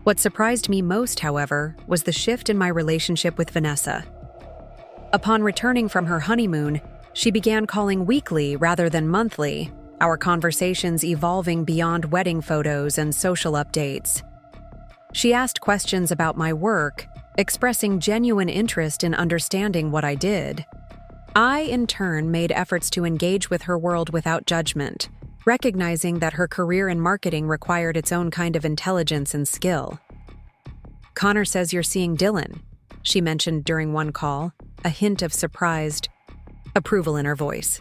What surprised me most, however, was the shift in my relationship with Vanessa. Upon returning from her honeymoon, she began calling weekly rather than monthly, our conversations evolving beyond wedding photos and social updates. She asked questions about my work, expressing genuine interest in understanding what I did. I, in turn, made efforts to engage with her world without judgment, recognizing that her career in marketing required its own kind of intelligence and skill. "Connor says you're seeing Dylan. she mentioned during one call, a hint of surprised approval in her voice.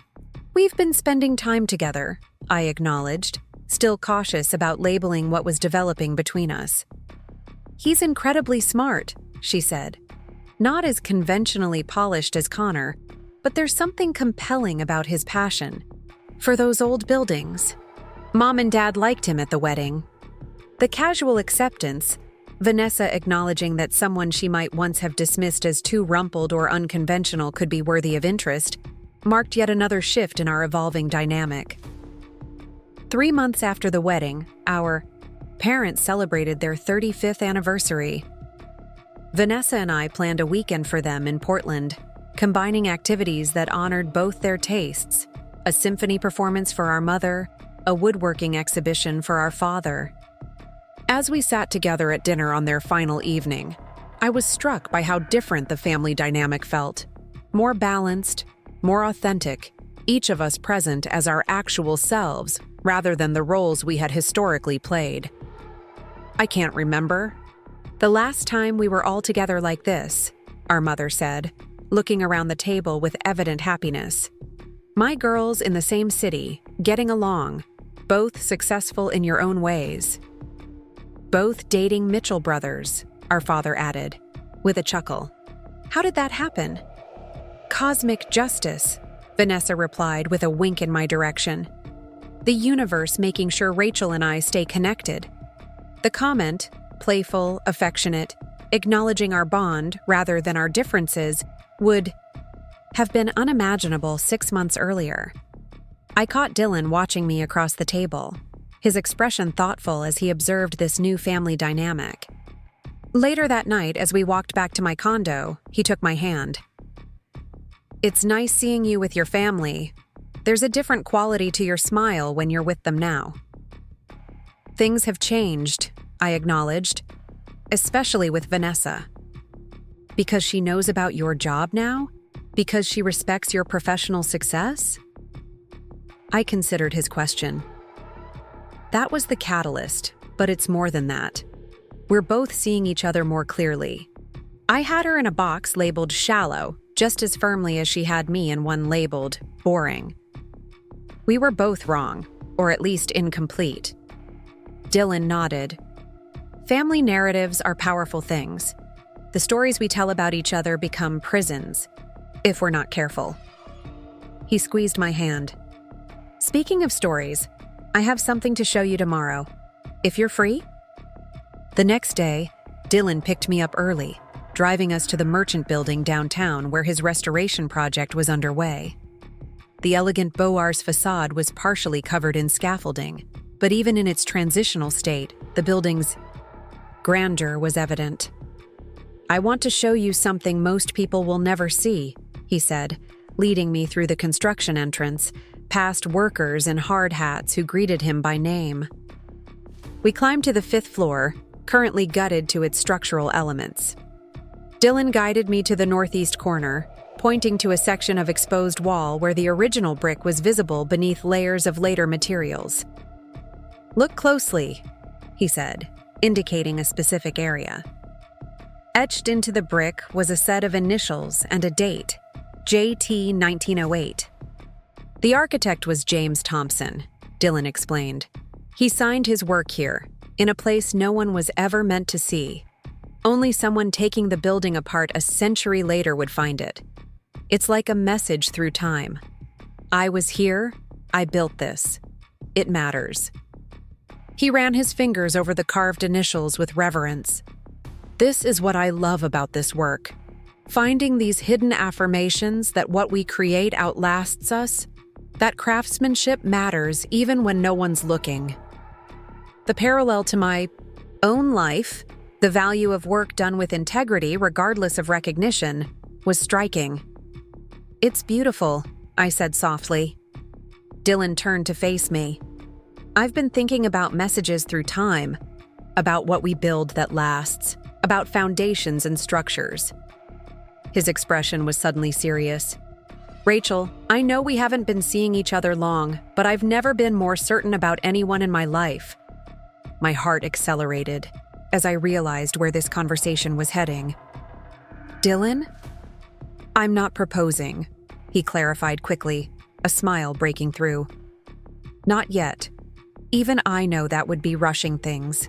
We've been spending time together, I acknowledged, still cautious about labeling what was developing between us. He's incredibly smart, she said. Not as conventionally polished as Connor, but there's something compelling about his passion. For those old buildings. Mom and Dad liked him at the wedding. The casual acceptance, Vanessa acknowledging that someone she might once have dismissed as too rumpled or unconventional could be worthy of interest, marked yet another shift in our evolving dynamic. 3 months after the wedding, our parents celebrated their 35th anniversary. Vanessa and I planned a weekend for them in Portland, combining activities that honored both their tastes, a symphony performance for our mother, a woodworking exhibition for our father. As we sat together at dinner on their final evening, I was struck by how different the family dynamic felt. More balanced, more authentic, each of us present as our actual selves rather than the roles we had historically played. I can't remember the last time we were all together like this, our mother said, looking around the table with evident happiness. My girls in the same city, getting along, both successful in your own ways. Both dating Mitchell brothers, our father added, with a chuckle. How did that happen? Cosmic justice, Vanessa replied with a wink in my direction. The universe making sure Rachel and I stay connected. The comment, playful, affectionate, acknowledging our bond rather than our differences, would have been unimaginable 6 months earlier. I caught Dylan watching me across the table, his expression thoughtful as he observed this new family dynamic. Later that night, as we walked back to my condo, he took my hand. It's nice seeing you with your family. There's a different quality to your smile when you're with them now. Things have changed, I acknowledged, especially with Vanessa. Because she knows about your job now? Because she respects your professional success? I considered his question. That was the catalyst, but it's more than that. We're both seeing each other more clearly. I had her in a box labeled shallow, just as firmly as she had me in one labeled boring. We were both wrong, or at least incomplete. Dylan nodded. Family narratives are powerful things. The stories we tell about each other become prisons, if we're not careful. He squeezed my hand. Speaking of stories, I have something to show you tomorrow, if you're free. The next day, Dylan picked me up early, driving us to the Merchant Building downtown where his restoration project was underway. The elegant Beaux-Arts facade was partially covered in scaffolding, but even in its transitional state, the building's grandeur was evident. I want to show you something most people will never see, he said, leading me through the construction entrance, past workers in hard hats who greeted him by name. We climbed to the 5th floor, currently gutted to its structural elements. Dylan guided me to the northeast corner, pointing to a section of exposed wall where the original brick was visible beneath layers of later materials. Look closely, he said, indicating a specific area. Etched into the brick was a set of initials and a date, JT 1908. The architect was James Thompson, Dylan explained. He signed his work here, in a place no one was ever meant to see. Only someone taking the building apart a century later would find it. It's like a message through time. I was here, I built this. It matters. He ran his fingers over the carved initials with reverence. This is what I love about this work. Finding these hidden affirmations that what we create outlasts us, that craftsmanship matters even when no one's looking. The parallel to my own life, the value of work done with integrity regardless of recognition, was striking. It's beautiful, I said softly. Dylan turned to face me. I've been thinking about messages through time, about what we build that lasts, about foundations and structures. His expression was suddenly serious. Rachel, I know we haven't been seeing each other long, but I've never been more certain about anyone in my life. My heart accelerated as I realized where this conversation was heading. Dylan? I'm not proposing, he clarified quickly, a smile breaking through. Not yet. Even I know that would be rushing things.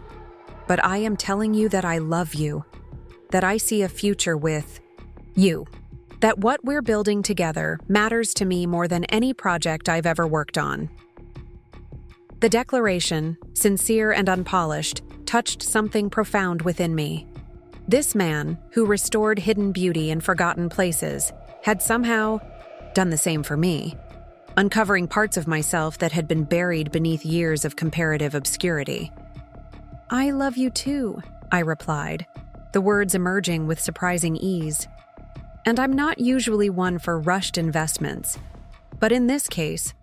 But I am telling you that I love you, that I see a future with you, that what we're building together matters to me more than any project I've ever worked on. The declaration, sincere and unpolished, touched something profound within me. This man, who restored hidden beauty in forgotten places, had somehow done the same for me, uncovering parts of myself that had been buried beneath years of comparative obscurity. I love you too, I replied, the words emerging with surprising ease. And I'm not usually one for rushed investments, but in this case,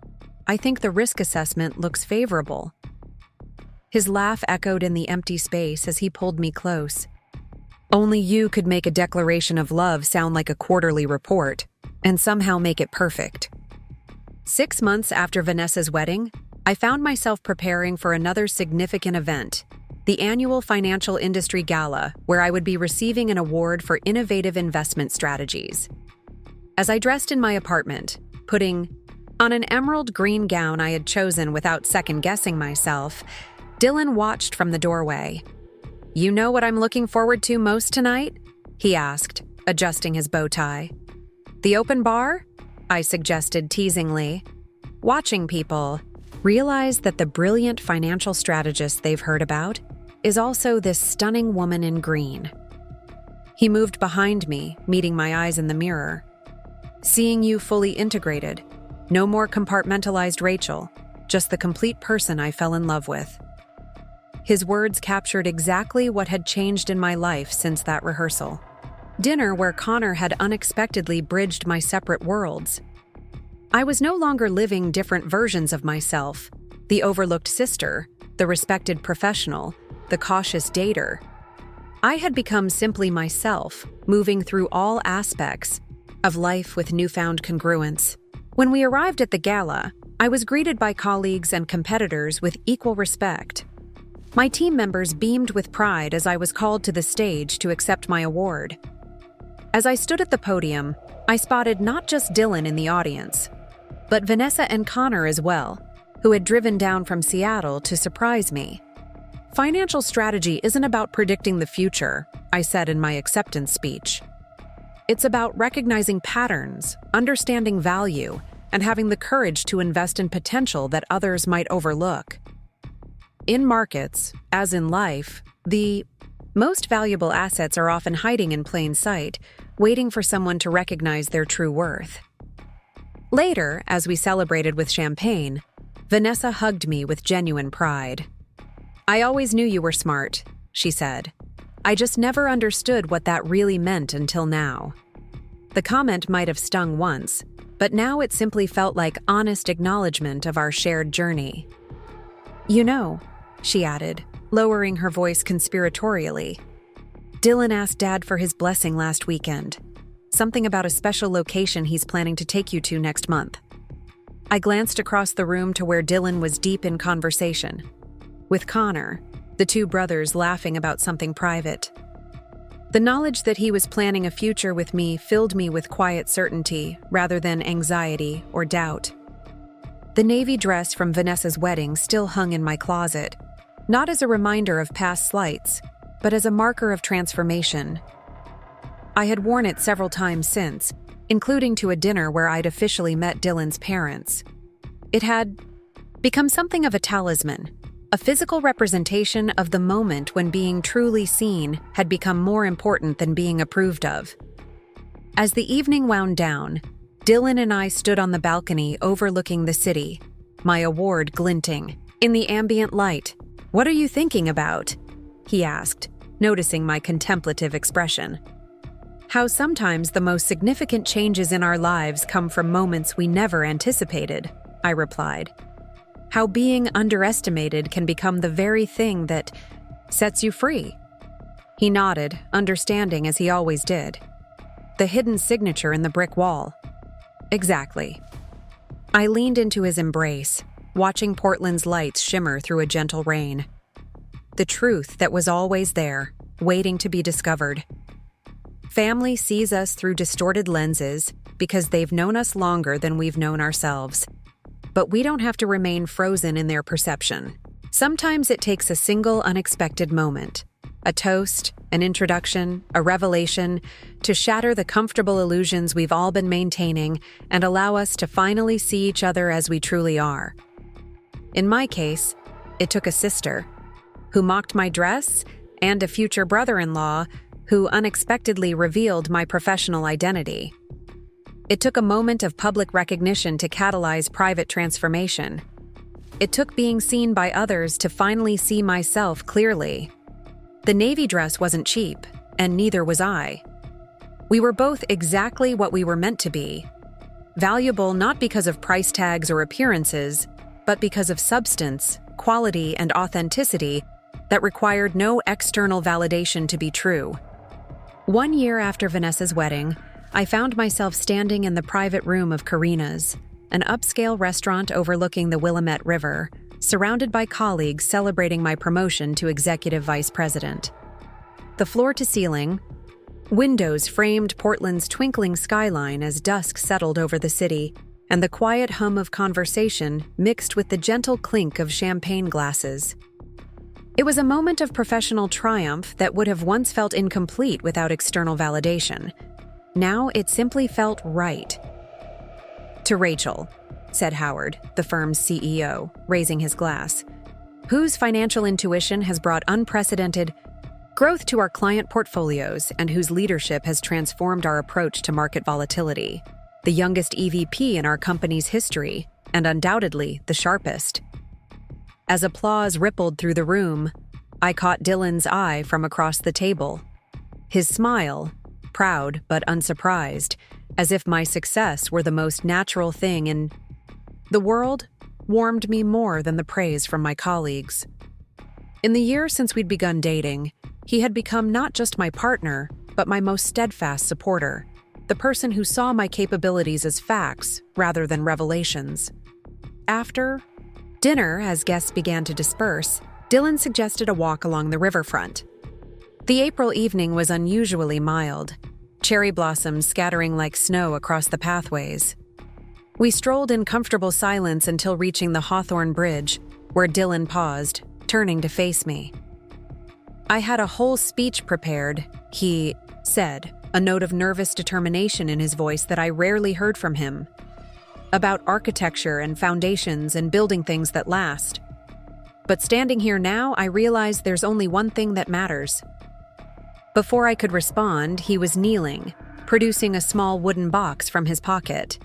I think the risk assessment looks favorable. His laugh echoed in the empty space as he pulled me close. Only you could make a declaration of love sound like a quarterly report, and somehow make it perfect. 6 months after Vanessa's wedding, I found myself preparing for another significant event, the annual Financial Industry Gala, where I would be receiving an award for innovative investment strategies. As I dressed in my apartment, putting on an emerald green gown I had chosen without second-guessing myself, Dylan watched from the doorway. You know what I'm looking forward to most tonight? He asked, adjusting his bow tie. The open bar? I suggested teasingly. Watching people realize that the brilliant financial strategist they've heard about is also this stunning woman in green. He moved behind me, meeting my eyes in the mirror. Seeing you fully integrated. No more compartmentalized Rachel, just the complete person I fell in love with. His words captured exactly what had changed in my life since that rehearsal. Dinner where Connor had unexpectedly bridged my separate worlds. I was no longer living different versions of myself, the overlooked sister, the respected professional, the cautious dater. I had become simply myself, moving through all aspects of life with newfound congruence. When we arrived at the gala, I was greeted by colleagues and competitors with equal respect. My team members beamed with pride as I was called to the stage to accept my award. As I stood at the podium, I spotted not just Dylan in the audience, but Vanessa and Connor as well, who had driven down from Seattle to surprise me. Financial strategy isn't about predicting the future, I said in my acceptance speech. It's about recognizing patterns, understanding value, and having the courage to invest in potential that others might overlook. In markets, as in life, the most valuable assets are often hiding in plain sight, waiting for someone to recognize their true worth. Later, as we celebrated with champagne, Vanessa hugged me with genuine pride. I always knew you were smart, she said. I just never understood what that really meant until now. The comment might have stung once, but now it simply felt like honest acknowledgement of our shared journey. You know, she added, lowering her voice conspiratorially. Dylan asked Dad for his blessing last weekend. Something about a special location he's planning to take you to next month. I glanced across the room to where Dylan was deep in conversation with Connor, the two brothers laughing about something private. The knowledge that he was planning a future with me filled me with quiet certainty rather than anxiety or doubt. The navy dress from Vanessa's wedding still hung in my closet, not as a reminder of past slights, but as a marker of transformation. I had worn it several times since, including to a dinner where I'd officially met Dylan's parents. It had become something of a talisman, a physical representation of the moment when being truly seen had become more important than being approved of. As the evening wound down, Dylan and I stood on the balcony overlooking the city, my award glinting in the ambient light. "What are you thinking about?" he asked, noticing my contemplative expression. How sometimes the most significant changes in our lives come from moments we never anticipated, I replied. How being underestimated can become the very thing that sets you free. He nodded, understanding as he always did. The hidden signature in the brick wall. Exactly. I leaned into his embrace, watching Portland's lights shimmer through a gentle rain. The truth that was always there, waiting to be discovered. Family sees us through distorted lenses because they've known us longer than we've known ourselves. But we don't have to remain frozen in their perception. Sometimes it takes a single unexpected moment, a toast, an introduction, a revelation, to shatter the comfortable illusions we've all been maintaining and allow us to finally see each other as we truly are. In my case, it took a sister who mocked my dress and a future brother-in-law who unexpectedly revealed my professional identity. It took a moment of public recognition to catalyze private transformation. It took being seen by others to finally see myself clearly. The navy dress wasn't cheap, and neither was I. We were both exactly what we were meant to be. Valuable not because of price tags or appearances, but because of substance, quality, and authenticity that required no external validation to be true. 1 year after Vanessa's wedding, I found myself standing in the private room of Karina's, an upscale restaurant overlooking the Willamette River, surrounded by colleagues celebrating my promotion to executive vice president. The floor-to-ceiling, windows framed Portland's twinkling skyline as dusk settled over the city, and the quiet hum of conversation mixed with the gentle clink of champagne glasses. It was a moment of professional triumph that would have once felt incomplete without external validation. Now it simply felt right. "To Rachel," said Howard, the firm's CEO, raising his glass, "whose financial intuition has brought unprecedented growth to our client portfolios and whose leadership has transformed our approach to market volatility. The youngest EVP in our company's history, and undoubtedly the sharpest." As applause rippled through the room, I caught Dylan's eye from across the table. His smile, proud but unsurprised, as if my success were the most natural thing in the world, warmed me more than the praise from my colleagues. In the year since we'd begun dating, he had become not just my partner, but my most steadfast supporter, the person who saw my capabilities as facts rather than revelations. After dinner, as guests began to disperse, Dylan suggested a walk along the riverfront. The April evening was unusually mild, cherry blossoms scattering like snow across the pathways. We strolled in comfortable silence until reaching the Hawthorne Bridge, where Dylan paused, turning to face me. "I had a whole speech prepared," he said, a note of nervous determination in his voice that I rarely heard from him. "About architecture and foundations and building things that last. But standing here now, I realize there's only one thing that matters." Before I could respond, he was kneeling, producing a small wooden box from his pocket.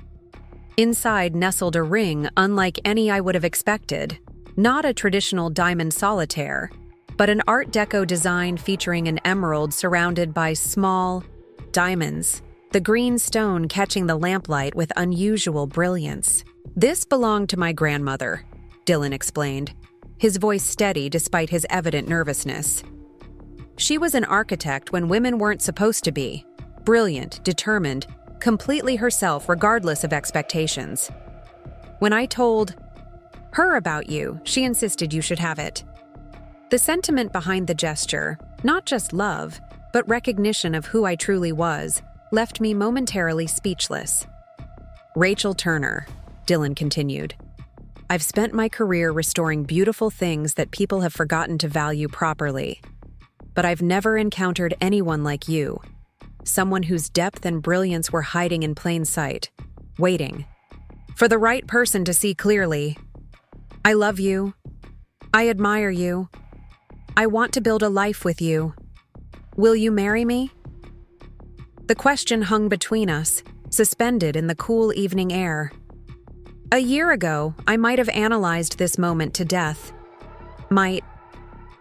Inside nestled a ring unlike any I would have expected, not a traditional diamond solitaire, but an Art Deco design featuring an emerald surrounded by small diamonds, the green stone catching the lamplight with unusual brilliance. "This belonged to my grandmother," Dylan explained, his voice steady despite his evident nervousness. "She was an architect when women weren't supposed to be. Brilliant, determined, completely herself regardless of expectations. When I told her about you, she insisted you should have it." The sentiment behind the gesture, not just love, but recognition of who I truly was, left me momentarily speechless. "Rachel Turner," Dylan continued, "I've spent my career restoring beautiful things that people have forgotten to value properly. But I've never encountered anyone like you, someone whose depth and brilliance were hiding in plain sight, waiting for the right person to see clearly. I love you. I admire you. I want to build a life with you. Will you marry me?" The question hung between us, suspended in the cool evening air. A year ago, I might have analyzed this moment to death. Might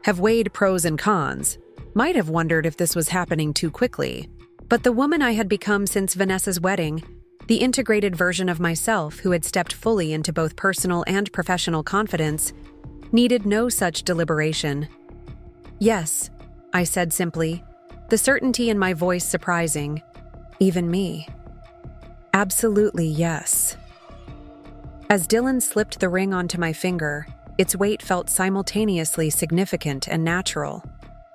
have weighed pros and cons, might have wondered if this was happening too quickly. But the woman I had become since Vanessa's wedding, the integrated version of myself who had stepped fully into both personal and professional confidence, needed no such deliberation. "Yes," I said simply, the certainty in my voice surprising even me. "Absolutely yes." As Dylan slipped the ring onto my finger, its weight felt simultaneously significant and natural,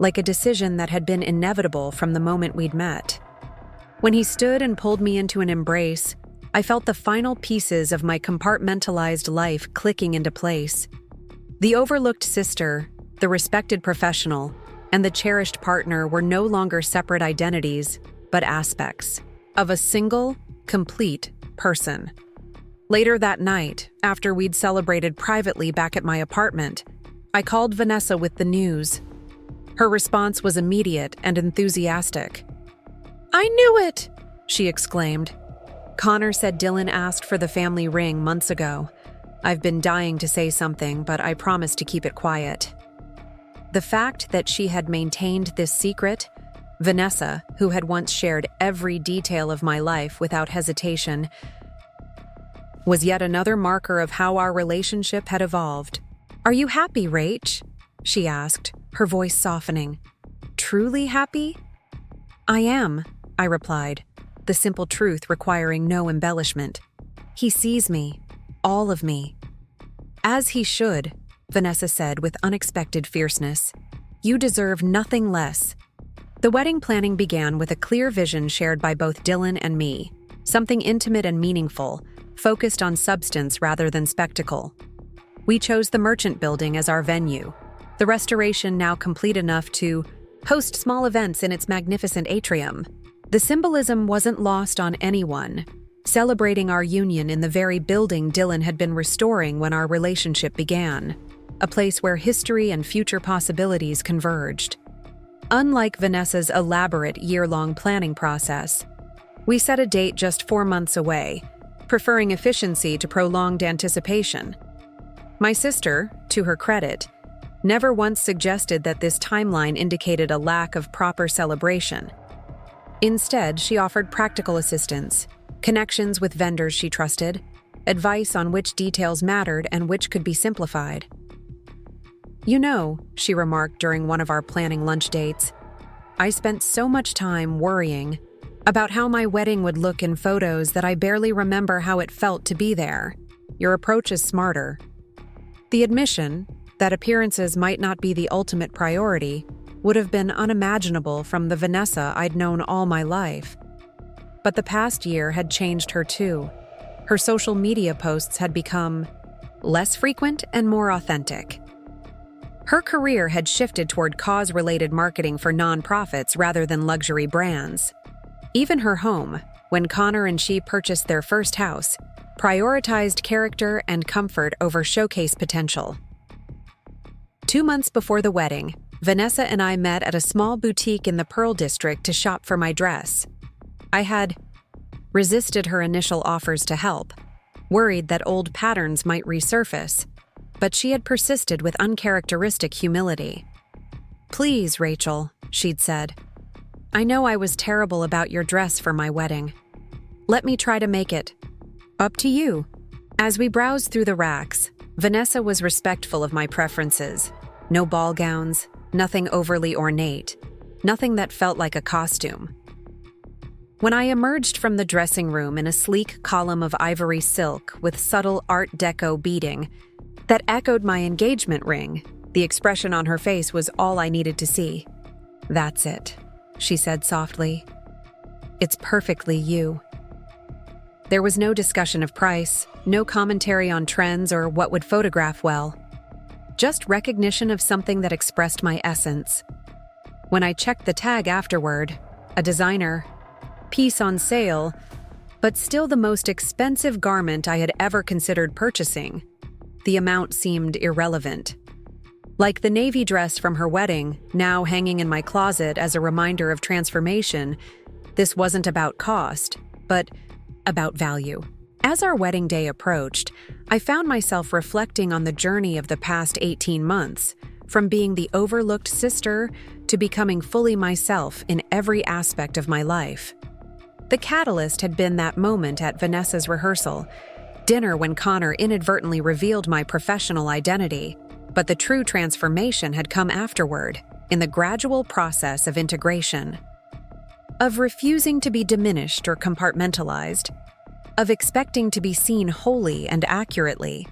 like a decision that had been inevitable from the moment we'd met. When he stood and pulled me into an embrace, I felt the final pieces of my compartmentalized life clicking into place. The overlooked sister, the respected professional, and the cherished partner were no longer separate identities, but aspects of a single, complete person. Later that night, after we'd celebrated privately back at my apartment, I called Vanessa with the news. Her response was immediate and enthusiastic. "I knew it!" she exclaimed. "Connor said Dylan asked for the family ring months ago. I've been dying to say something, but I promised to keep it quiet." The fact that she had maintained this secret, Vanessa, who had once shared every detail of my life without hesitation, was yet another marker of how our relationship had evolved. "Are you happy, Rach?" she asked, her voice softening. "Truly happy?" "I am," I replied, the simple truth requiring no embellishment. "He sees me, all of me." "As he should," Vanessa said with unexpected fierceness. "You deserve nothing less." The wedding planning began with a clear vision shared by both Dylan and me, something intimate and meaningful, focused on substance rather than spectacle. We chose the Merchant Building as our venue, the restoration now complete enough to host small events in its magnificent atrium. The symbolism wasn't lost on anyone, celebrating our union in the very building Dylan had been restoring when our relationship began, a place where history and future possibilities converged. Unlike Vanessa's elaborate year-long planning process, we set a date just 4 months away, preferring efficiency to prolonged anticipation. My sister, to her credit, never once suggested that this timeline indicated a lack of proper celebration. Instead, she offered practical assistance, connections with vendors she trusted, advice on which details mattered and which could be simplified. "You know," she remarked during one of our planning lunch dates, "I spent so much time worrying about how my wedding would look in photos that I barely remember how it felt to be there. Your approach is smarter." The admission that appearances might not be the ultimate priority would have been unimaginable from the Vanessa I'd known all my life. But the past year had changed her too. Her social media posts had become less frequent and more authentic. Her career had shifted toward cause-related marketing for nonprofits rather than luxury brands. Even her home, when Connor and she purchased their first house, prioritized character and comfort over showcase potential. 2 months before the wedding, Vanessa and I met at a small boutique in the Pearl District to shop for my dress. I had resisted her initial offers to help, worried that old patterns might resurface, but she had persisted with uncharacteristic humility. "Please, Rachel," she'd said. "I know I was terrible about your dress for my wedding. Let me try to make it up to you." As we browsed through the racks, Vanessa was respectful of my preferences. No ball gowns, nothing overly ornate, nothing that felt like a costume. When I emerged from the dressing room in a sleek column of ivory silk with subtle Art Deco beading that echoed my engagement ring, the expression on her face was all I needed to see. "That's it," she said softly. "It's perfectly you." There was no discussion of price, no commentary on trends or what would photograph well. Just recognition of something that expressed my essence. When I checked the tag afterward, a designer piece on sale, but still the most expensive garment I had ever considered purchasing, the amount seemed irrelevant. Like the navy dress from her wedding, now hanging in my closet as a reminder of transformation, this wasn't about cost, but about value. As our wedding day approached, I found myself reflecting on the journey of the past 18 months, from being the overlooked sister to becoming fully myself in every aspect of my life. The catalyst had been that moment at Vanessa's rehearsal, dinner when Connor inadvertently revealed my professional identity, but the true transformation had come afterward, in the gradual process of integration. Of refusing to be diminished or compartmentalized, of expecting to be seen wholly and accurately.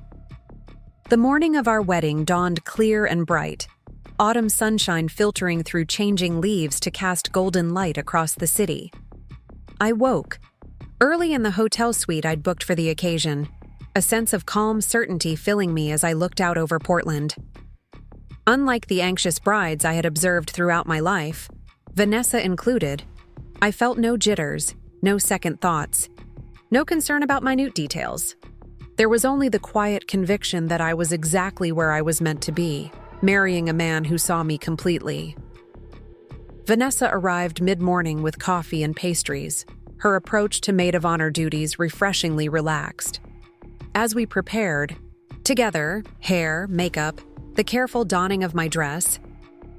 The morning of our wedding dawned clear and bright, autumn sunshine filtering through changing leaves to cast golden light across the city. I woke. Early in the hotel suite I'd booked for the occasion, a sense of calm certainty filling me as I looked out over Portland. Unlike the anxious brides I had observed throughout my life, Vanessa included, I felt no jitters, no second thoughts, no concern about minute details. There was only the quiet conviction that I was exactly where I was meant to be, marrying a man who saw me completely. Vanessa arrived mid-morning with coffee and pastries, her approach to maid of honor duties refreshingly relaxed. As we prepared, together, hair, makeup, the careful donning of my dress,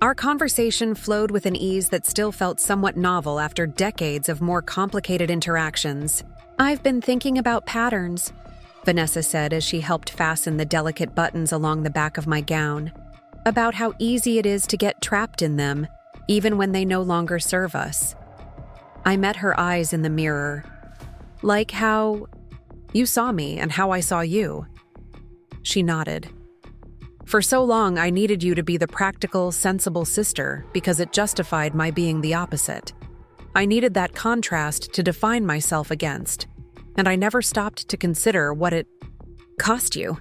our conversation flowed with an ease that still felt somewhat novel after decades of more complicated interactions. I've been thinking about patterns, Vanessa said as she helped fasten the delicate buttons along the back of my gown, about how easy it is to get trapped in them, even when they no longer serve us. I met her eyes in the mirror. Like how you saw me and how I saw you. She nodded. For so long, I needed you to be the practical, sensible sister because it justified my being the opposite. I needed that contrast to define myself against, and I never stopped to consider what it cost you.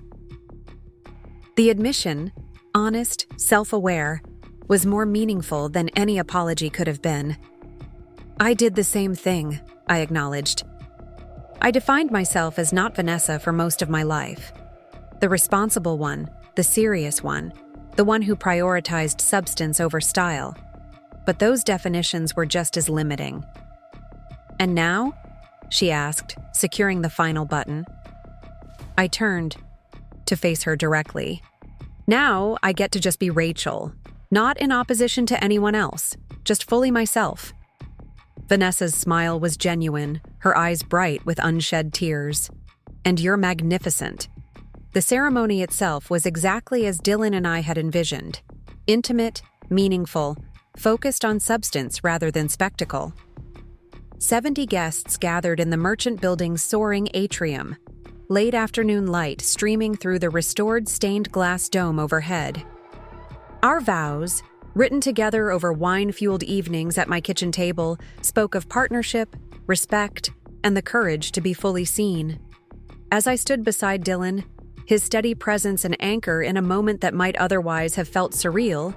The admission, honest, self-aware, was more meaningful than any apology could have been. I did the same thing, I acknowledged. I defined myself as not Vanessa for most of my life. The responsible one, the serious one, the one who prioritized substance over style. But those definitions were just as limiting. And now? She asked, securing the final button. I turned to face her directly. Now I get to just be Rachel, not in opposition to anyone else, just fully myself. Vanessa's smile was genuine, her eyes bright with unshed tears. And you're magnificent. The ceremony itself was exactly as Dylan and I had envisioned. Intimate, meaningful, focused on substance rather than spectacle. 70 guests gathered in the Merchant Building's soaring atrium, late afternoon light streaming through the restored stained glass dome overhead. Our vows, written together over wine-fueled evenings at my kitchen table, spoke of partnership, respect, and the courage to be fully seen. As I stood beside Dylan, his steady presence an anchor in a moment that might otherwise have felt surreal,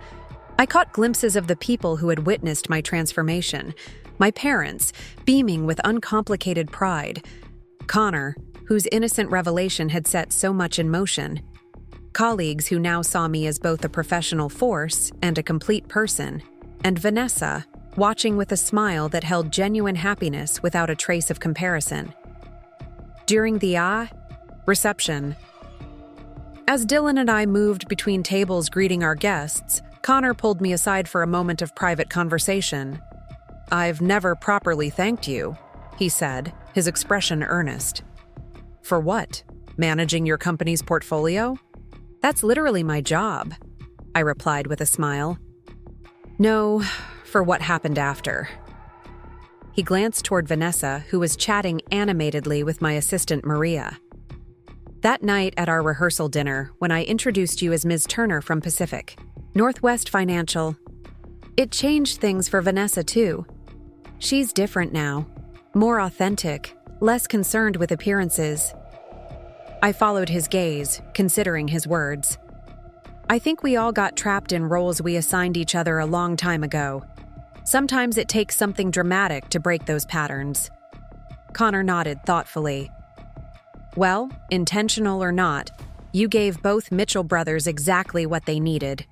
I caught glimpses of the people who had witnessed my transformation. My parents, beaming with uncomplicated pride. Connor, whose innocent revelation had set so much in motion. Colleagues who now saw me as both a professional force and a complete person. And Vanessa, watching with a smile that held genuine happiness without a trace of comparison. During the reception, as Dylan and I moved between tables greeting our guests, Connor pulled me aside for a moment of private conversation. I've never properly thanked you, he said, his expression earnest. For what? Managing your company's portfolio? That's literally my job, I replied with a smile. No, for what happened after. He glanced toward Vanessa, who was chatting animatedly with my assistant Maria. That night at our rehearsal dinner, when I introduced you as Ms. Turner from Pacific, Northwest Financial, it changed things for Vanessa too. She's different now, more authentic, less concerned with appearances. I followed his gaze, considering his words. I think we all got trapped in roles we assigned each other a long time ago. Sometimes it takes something dramatic to break those patterns. Connor nodded thoughtfully. Well, intentional or not, you gave both Mitchell brothers exactly what they needed.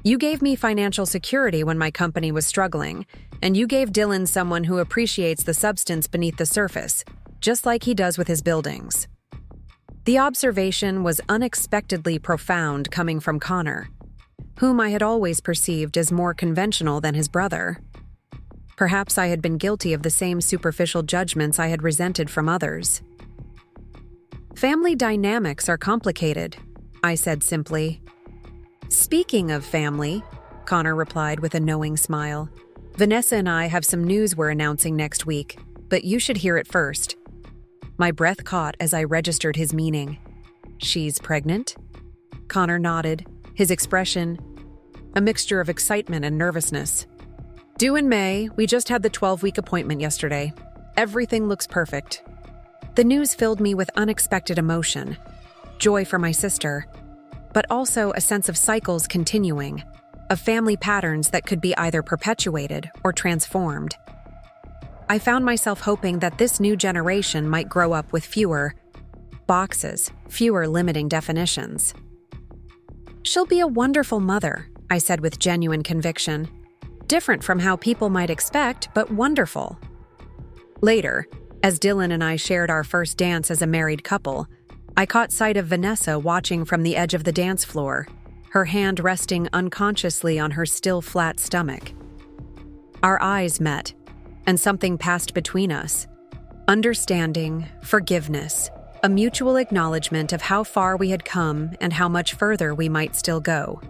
You gave me financial security when my company was struggling, and you gave Dylan someone who appreciates the substance beneath the surface, just like he does with his buildings. The observation was unexpectedly profound coming from Connor, whom I had always perceived as more conventional than his brother. Perhaps I had been guilty of the same superficial judgments I had resented from others. Family dynamics are complicated, I said simply. Speaking of family, Connor replied with a knowing smile, Vanessa and I have some news we're announcing next week, but you should hear it first. My breath caught as I registered his meaning. She's pregnant? Connor nodded, his expression a mixture of excitement and nervousness. Due in May, we just had the 12-week appointment yesterday. Everything looks perfect. The news filled me with unexpected emotion, joy for my sister, but also a sense of cycles continuing, of family patterns that could be either perpetuated or transformed. I found myself hoping that this new generation might grow up with fewer boxes, fewer limiting definitions. "She'll be a wonderful mother," I said with genuine conviction. "Different from how people might expect, but wonderful." Later, as Dylan and I shared our first dance as a married couple, I caught sight of Vanessa watching from the edge of the dance floor, her hand resting unconsciously on her still flat stomach. Our eyes met, and something passed between us. Understanding, forgiveness, a mutual acknowledgement of how far we had come and how much further we might still go.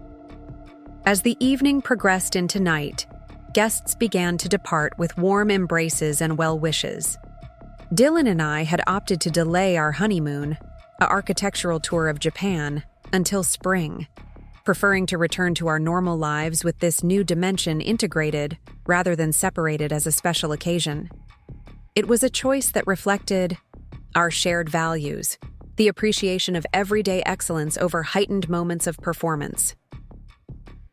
As the evening progressed into night, guests began to depart with warm embraces and well wishes. Dylan and I had opted to delay our honeymoon, an architectural tour of Japan, until spring, preferring to return to our normal lives with this new dimension integrated rather than separated as a special occasion. It was a choice that reflected our shared values, the appreciation of everyday excellence over heightened moments of performance.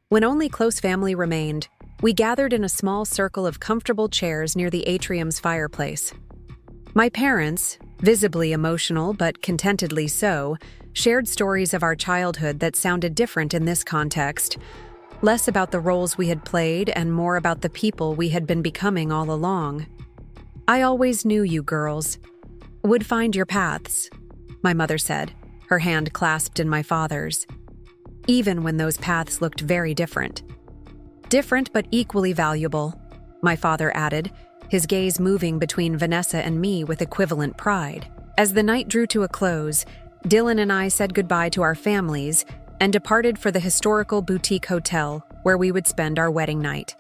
When only close family remained, we gathered in a small circle of comfortable chairs near the atrium's fireplace. My parents, visibly emotional but contentedly so, shared stories of our childhood that sounded different in this context, less about the roles we had played and more about the people we had been becoming all along. "I always knew you girls would find your paths," my mother said, her hand clasped in my father's, even when those paths looked very different. "Different but equally valuable," my father added, his gaze moving between Vanessa and me with equivalent pride. As the night drew to a close, Dylan and I said goodbye to our families and departed for the historical boutique hotel where we would spend our wedding night.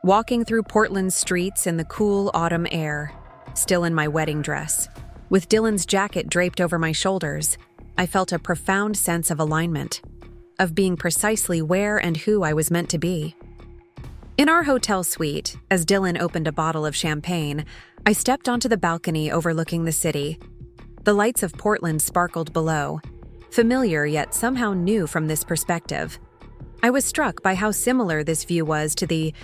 Walking through Portland's streets in the cool autumn air, still in my wedding dress, with Dylan's jacket draped over my shoulders, I felt a profound sense of alignment, of being precisely where and who I was meant to be. In our hotel suite, as Dylan opened a bottle of champagne, I stepped onto the balcony overlooking the city. The lights of Portland sparkled below, familiar yet somehow new from this perspective. I was struck by how similar this view was to the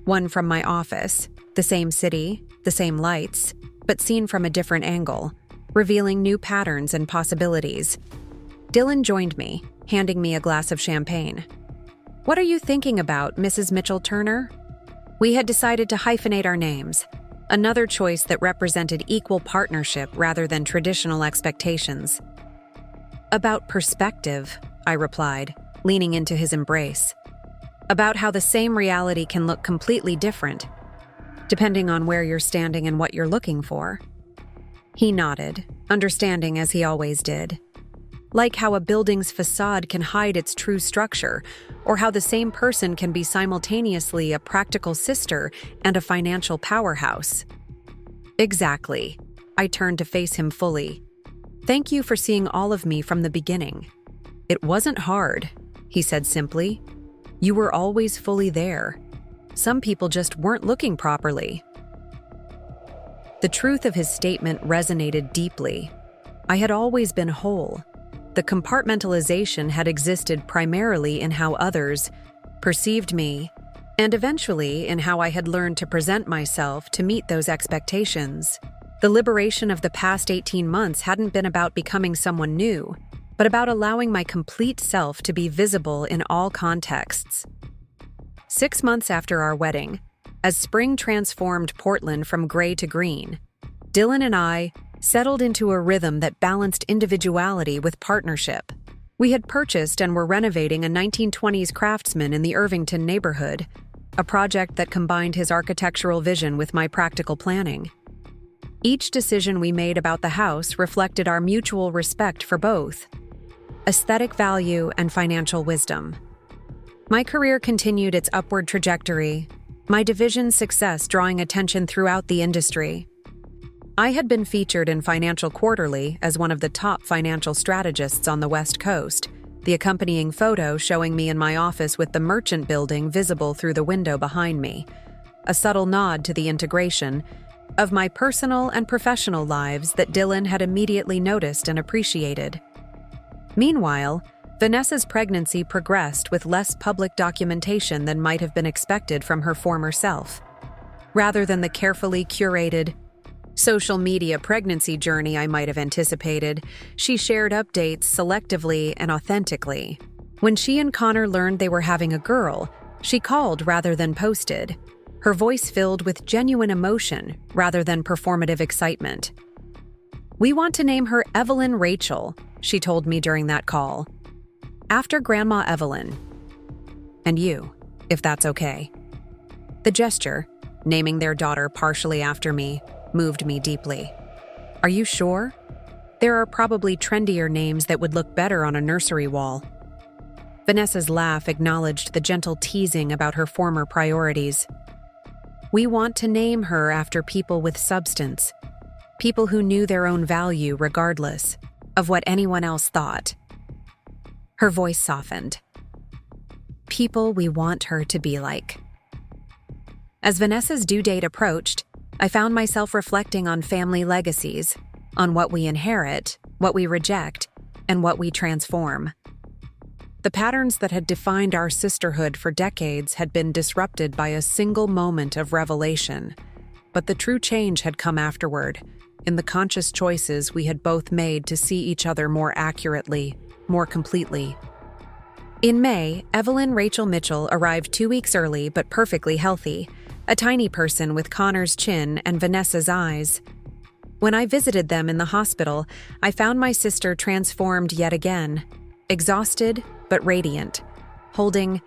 one from my office, the same city, the same lights, but seen from a different angle, revealing new patterns and possibilities. Dylan joined me, handing me a glass of champagne. "What are you thinking about, Mrs. Mitchell-Turner?" We had decided to hyphenate our names, another choice that represented equal partnership rather than traditional expectations. "About perspective," I replied, leaning into his embrace. "About how the same reality can look completely different, depending on where you're standing and what you're looking for." He nodded, understanding as he always did. Like how a building's facade can hide its true structure, or how the same person can be simultaneously a practical sister and a financial powerhouse. "Exactly." I turned to face him fully. "Thank you for seeing all of me from the beginning." "It wasn't hard," he said simply. "You were always fully there. Some people just weren't looking properly." The truth of his statement resonated deeply. I had always been whole. The compartmentalization had existed primarily in how others perceived me, and eventually in how I had learned to present myself to meet those expectations. The liberation of the past 18 months hadn't been about becoming someone new, but about allowing my complete self to be visible in all contexts. 6 months after our wedding, as spring transformed Portland from gray to green, Dylan and I settled into a rhythm that balanced individuality with partnership. We had purchased and were renovating a 1920s craftsman in the Irvington neighborhood, a project that combined his architectural vision with my practical planning. Each decision we made about the house reflected our mutual respect for both aesthetic value and financial wisdom. My career continued its upward trajectory, my division's success drawing attention throughout the industry. I had been featured in Financial Quarterly as one of the top financial strategists on the West Coast, the accompanying photo showing me in my office with the Merchant Building visible through the window behind me. A subtle nod to the integration, of my personal and professional lives that Dylan had immediately noticed and appreciated. Meanwhile, Vanessa's pregnancy progressed with less public documentation than might have been expected from her former self. Rather than the carefully curated social media pregnancy journey I might have anticipated, she shared updates selectively and authentically. When she and Connor learned they were having a girl, she called rather than posted, her voice filled with genuine emotion rather than performative excitement. "We want to name her Evelyn Rachel," she told me during that call. "After Grandma Evelyn. And you, if that's okay." The gesture, naming their daughter partially after me, moved me deeply. "Are you sure? There are probably trendier names that would look better on a nursery wall." Vanessa's laugh acknowledged the gentle teasing about her former priorities. "We want to name her after people with substance, people who knew their own value regardless of what anyone else thought." Her voice softened. "People we want her to be like." As Vanessa's due date approached, I found myself reflecting on family legacies, on what we inherit, what we reject, and what we transform. The patterns that had defined our sisterhood for decades had been disrupted by a single moment of revelation, but the true change had come afterward, in the conscious choices we had both made to see each other more accurately, more completely. In May, Evelyn Rachel Mitchell arrived 2 weeks early but perfectly healthy, a tiny person with Connor's chin and Vanessa's eyes. When I visited them in the hospital, I found my sister transformed yet again, exhausted but radiant, holding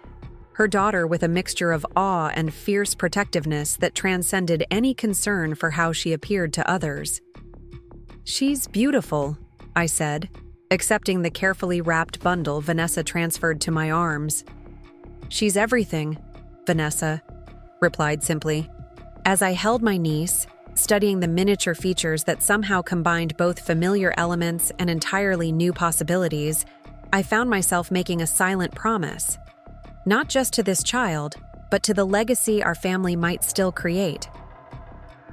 her daughter with a mixture of awe and fierce protectiveness that transcended any concern for how she appeared to others. "She's beautiful," I said, accepting the carefully wrapped bundle Vanessa transferred to my arms. "She's everything," Vanessa replied simply. As I held my niece, studying the miniature features that somehow combined both familiar elements and entirely new possibilities, I found myself making a silent promise, not just to this child, but to the legacy our family might still create.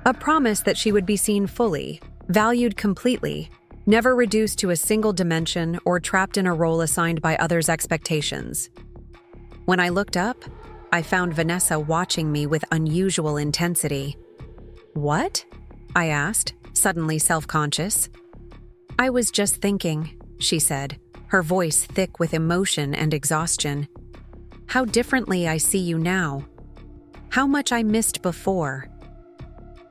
A promise that she would be seen fully, valued completely, never reduced to a single dimension or trapped in a role assigned by others' expectations. When I looked up, I found Vanessa watching me with unusual intensity. "What?" I asked, suddenly self-conscious. "I was just thinking," she said, her voice thick with emotion and exhaustion. "How differently I see you now. How much I missed before."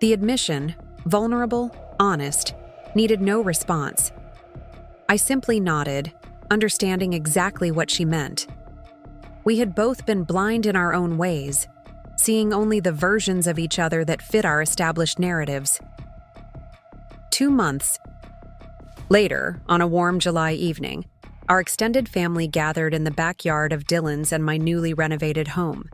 The admission, vulnerable, honest, needed no response. I simply nodded, understanding exactly what she meant. We had both been blind in our own ways, seeing only the versions of each other that fit our established narratives. 2 months later, on a warm July evening, our extended family gathered in the backyard of Dylan's and my newly renovated home.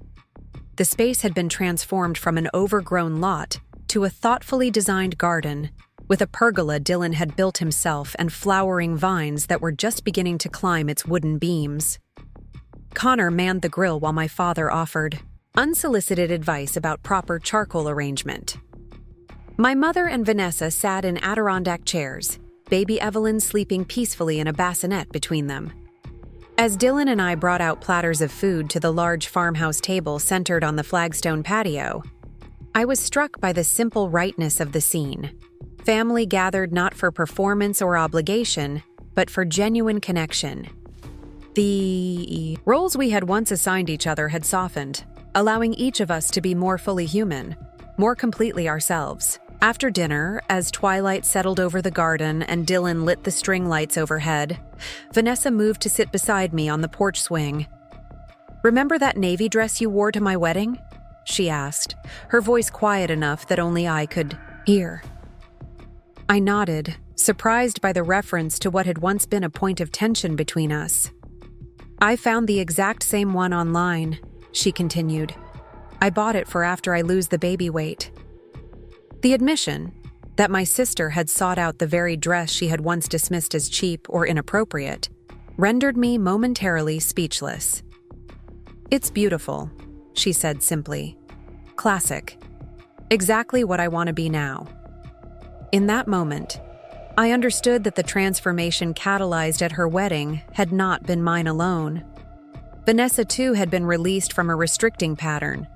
The space had been transformed from an overgrown lot to a thoughtfully designed garden, with a pergola Dylan had built himself and flowering vines that were just beginning to climb its wooden beams. Connor manned the grill while my father offered unsolicited advice about proper charcoal arrangement. My mother and Vanessa sat in Adirondack chairs, baby Evelyn sleeping peacefully in a bassinet between them. As Dylan and I brought out platters of food to the large farmhouse table centered on the flagstone patio, I was struck by the simple rightness of the scene. Family gathered not for performance or obligation, but for genuine connection. The roles we had once assigned each other had softened, allowing each of us to be more fully human, more completely ourselves. After dinner, as twilight settled over the garden and Dylan lit the string lights overhead, Vanessa moved to sit beside me on the porch swing. "Remember that navy dress you wore to my wedding?" she asked, her voice quiet enough that only I could hear. I nodded, surprised by the reference to what had once been a point of tension between us. "I found the exact same one online," she continued. "I bought it for after I lose the baby weight." The admission that my sister had sought out the very dress she had once dismissed as cheap or inappropriate rendered me momentarily speechless. "It's beautiful," she said simply. "Classic. Exactly what I want to be now. In that moment, I understood that the transformation catalyzed at her wedding had not been mine alone. Vanessa, too, had been released from a restricting pattern,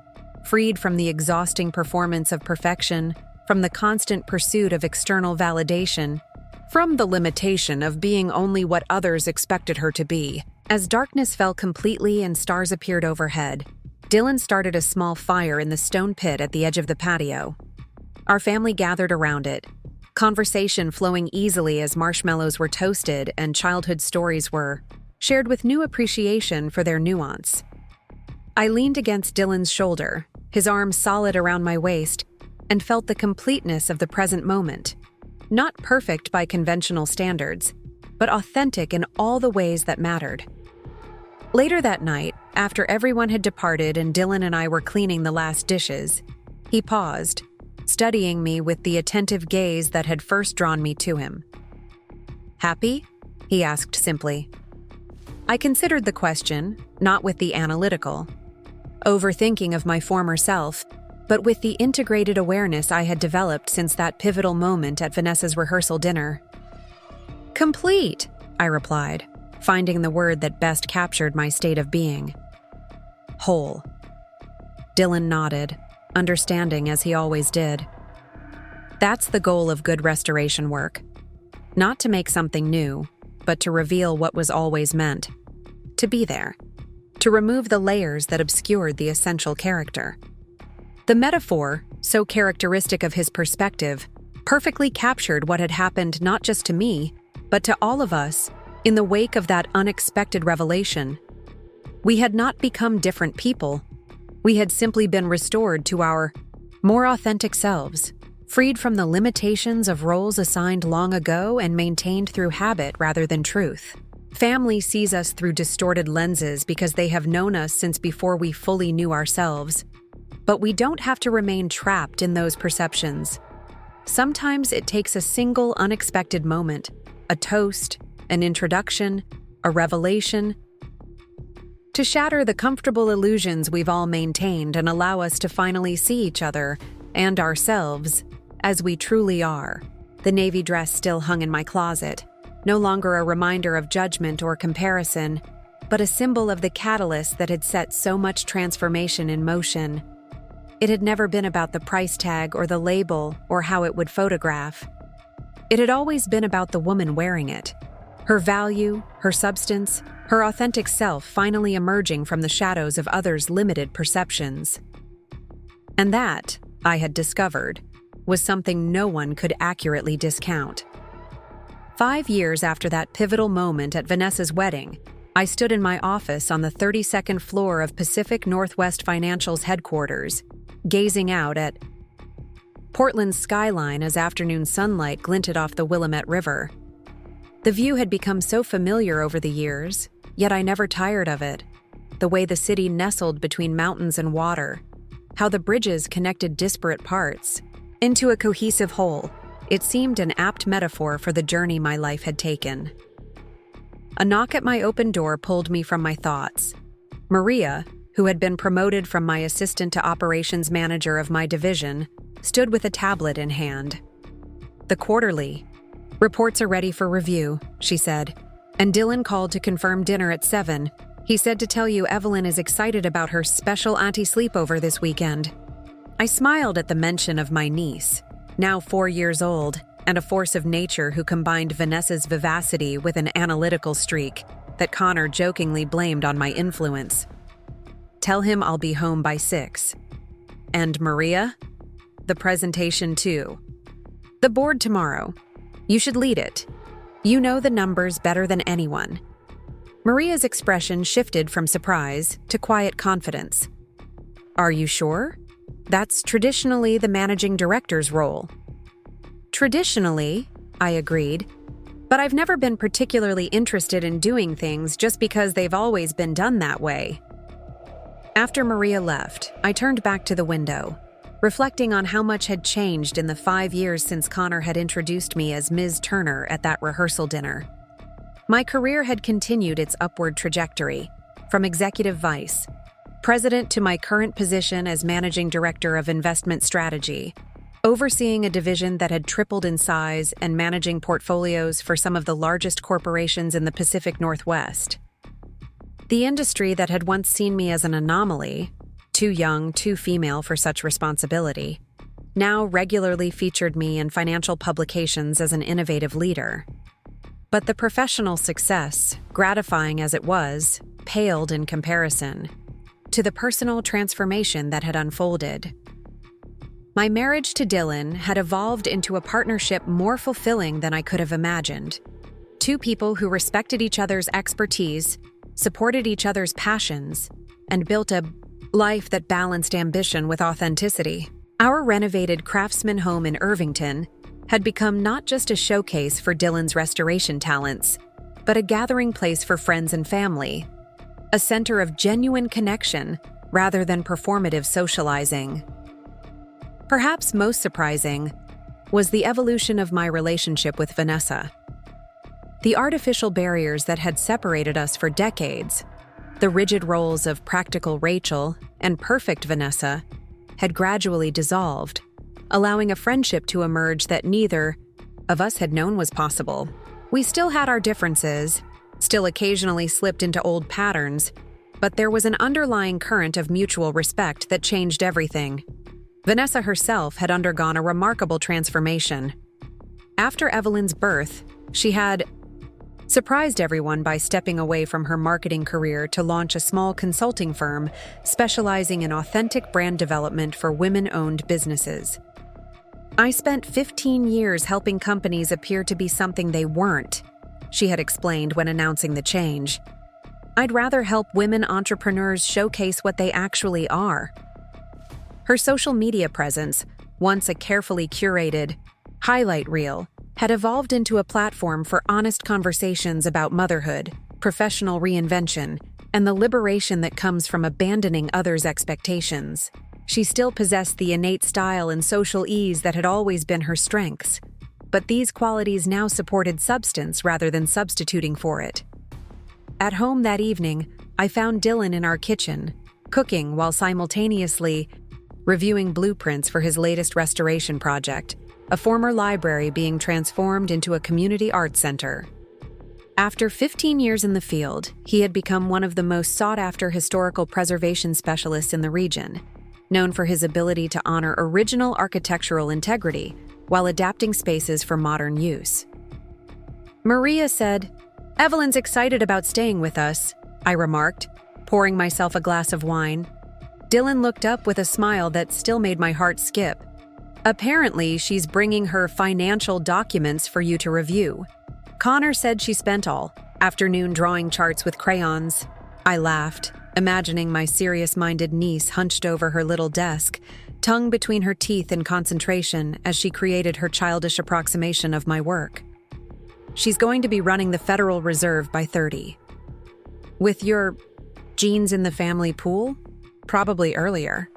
freed from the exhausting performance of perfection, from the constant pursuit of external validation, from the limitation of being only what others expected her to be. As darkness fell completely and stars appeared overhead, Dylan started a small fire in the stone pit at the edge of the patio. Our family gathered around it, conversation flowing easily as marshmallows were toasted and childhood stories were shared with new appreciation for their nuance. I leaned against Dylan's shoulder, his arm solid around my waist, and felt the completeness of the present moment. Not perfect by conventional standards, but authentic in all the ways that mattered. Later that night, after everyone had departed and Dylan and I were cleaning the last dishes, he paused, studying me with the attentive gaze that had first drawn me to him. "Happy?" he asked simply. I considered the question, not with the analytical, overthinking of my former self, but with the integrated awareness I had developed since that pivotal moment at Vanessa's rehearsal dinner. "Complete," I replied, finding the word that best captured my state of being. "Whole." Dylan nodded, understanding as he always did. That's the goal of good restoration work. Not to make something new, but to reveal what was always meant. To be there. To remove the layers that obscured the essential character. The metaphor, so characteristic of his perspective, perfectly captured what had happened not just to me, but to all of us in the wake of that unexpected revelation. We had not become different people. We had simply been restored to our more authentic selves, freed from the limitations of roles assigned long ago and maintained through habit rather than truth. Family sees us through distorted lenses because they have known us since before we fully knew ourselves. But we don't have to remain trapped in those perceptions. Sometimes it takes a single unexpected moment, a toast, an introduction, a revelation, to shatter the comfortable illusions we've all maintained and allow us to finally see each other and ourselves as we truly are. The navy dress still hung in my closet, no longer a reminder of judgment or comparison, but a symbol of the catalyst that had set so much transformation in motion. It had never been about the price tag or the label or how it would photograph. It had always been about the woman wearing it, her value, her substance, her authentic self finally emerging from the shadows of others' limited perceptions. And that, I had discovered, was something no one could accurately discount. 5 years after that pivotal moment at Vanessa's wedding, I stood in my office on the 32nd floor of Pacific Northwest Financial's headquarters, gazing out at Portland's skyline as afternoon sunlight glinted off the Willamette River. The view had become so familiar over the years, yet I never tired of it. The way the city nestled between mountains and water, how the bridges connected disparate parts into a cohesive whole. It seemed an apt metaphor for the journey my life had taken. A knock at my open door pulled me from my thoughts. Maria, who had been promoted from my assistant to operations manager of my division, stood with a tablet in hand. "The quarterly. Reports are ready for review," she said, and Dylan called to confirm dinner at 7. "He said to tell you Evelyn is excited about her special auntie sleepover this weekend." I smiled at the mention of my niece, now 4 years old, and a force of nature who combined Vanessa's vivacity with an analytical streak that Connor jokingly blamed on my influence. "Tell him I'll be home by 6. "And Maria?" "The presentation too. The board tomorrow. You should lead it. You know the numbers better than anyone." Maria's expression shifted from surprise to quiet confidence. "Are you sure? That's traditionally the managing director's role." "Traditionally," I agreed, "but I've never been particularly interested in doing things just because they've always been done that way." After Maria left, I turned back to the window, reflecting on how much had changed in the 5 years since Connor had introduced me as Ms. Turner at that rehearsal dinner. My career had continued its upward trajectory, from executive vice president to my current position as managing director of investment strategy, overseeing a division that had tripled in size and managing portfolios for some of the largest corporations in the Pacific Northwest. The industry that had once seen me as an anomaly, too young, too female for such responsibility, now regularly featured me in financial publications as an innovative leader. But the professional success, gratifying as it was, paled in comparison to the personal transformation that had unfolded. My marriage to Dylan had evolved into a partnership more fulfilling than I could have imagined. Two people who respected each other's expertise, supported each other's passions, and built a life that balanced ambition with authenticity. Our renovated craftsman home in Irvington had become not just a showcase for Dylan's restoration talents, but a gathering place for friends and family, a center of genuine connection rather than performative socializing. Perhaps most surprising was the evolution of my relationship with Vanessa. The artificial barriers that had separated us for decades, the rigid roles of practical Rachel and perfect Vanessa, had gradually dissolved, allowing a friendship to emerge that neither of us had known was possible. We still had our differences, still occasionally slipped into old patterns, but there was an underlying current of mutual respect that changed everything. Vanessa herself had undergone a remarkable transformation. After Evelyn's birth, she had surprised everyone by stepping away from her marketing career to launch a small consulting firm specializing in authentic brand development for women-owned businesses. I spent 15 years helping companies appear to be something they weren't, she had explained when announcing the change. I'd rather help women entrepreneurs showcase what they actually are. Her social media presence, once a carefully curated highlight reel, had evolved into a platform for honest conversations about motherhood, professional reinvention, and the liberation that comes from abandoning others' expectations. She still possessed the innate style and social ease that had always been her strengths, but these qualities now supported substance rather than substituting for it. At home that evening, I found Dylan in our kitchen, cooking while simultaneously reviewing blueprints for his latest restoration project, a former library being transformed into a community arts center. After 15 years in the field, he had become one of the most sought-after historical preservation specialists in the region, known for his ability to honor original architectural integrity while adapting spaces for modern use. Maria said, "Evelyn's excited about staying with us," I remarked, pouring myself a glass of wine. Dylan looked up with a smile that still made my heart skip. "Apparently, she's bringing her financial documents for you to review." Connor said she spent all afternoon drawing charts with crayons. I laughed, imagining my serious-minded niece hunched over her little desk, tongue between her teeth in concentration as she created her childish approximation of my work. "She's going to be running the Federal Reserve by 30. With your genes in the family pool? Probably earlier."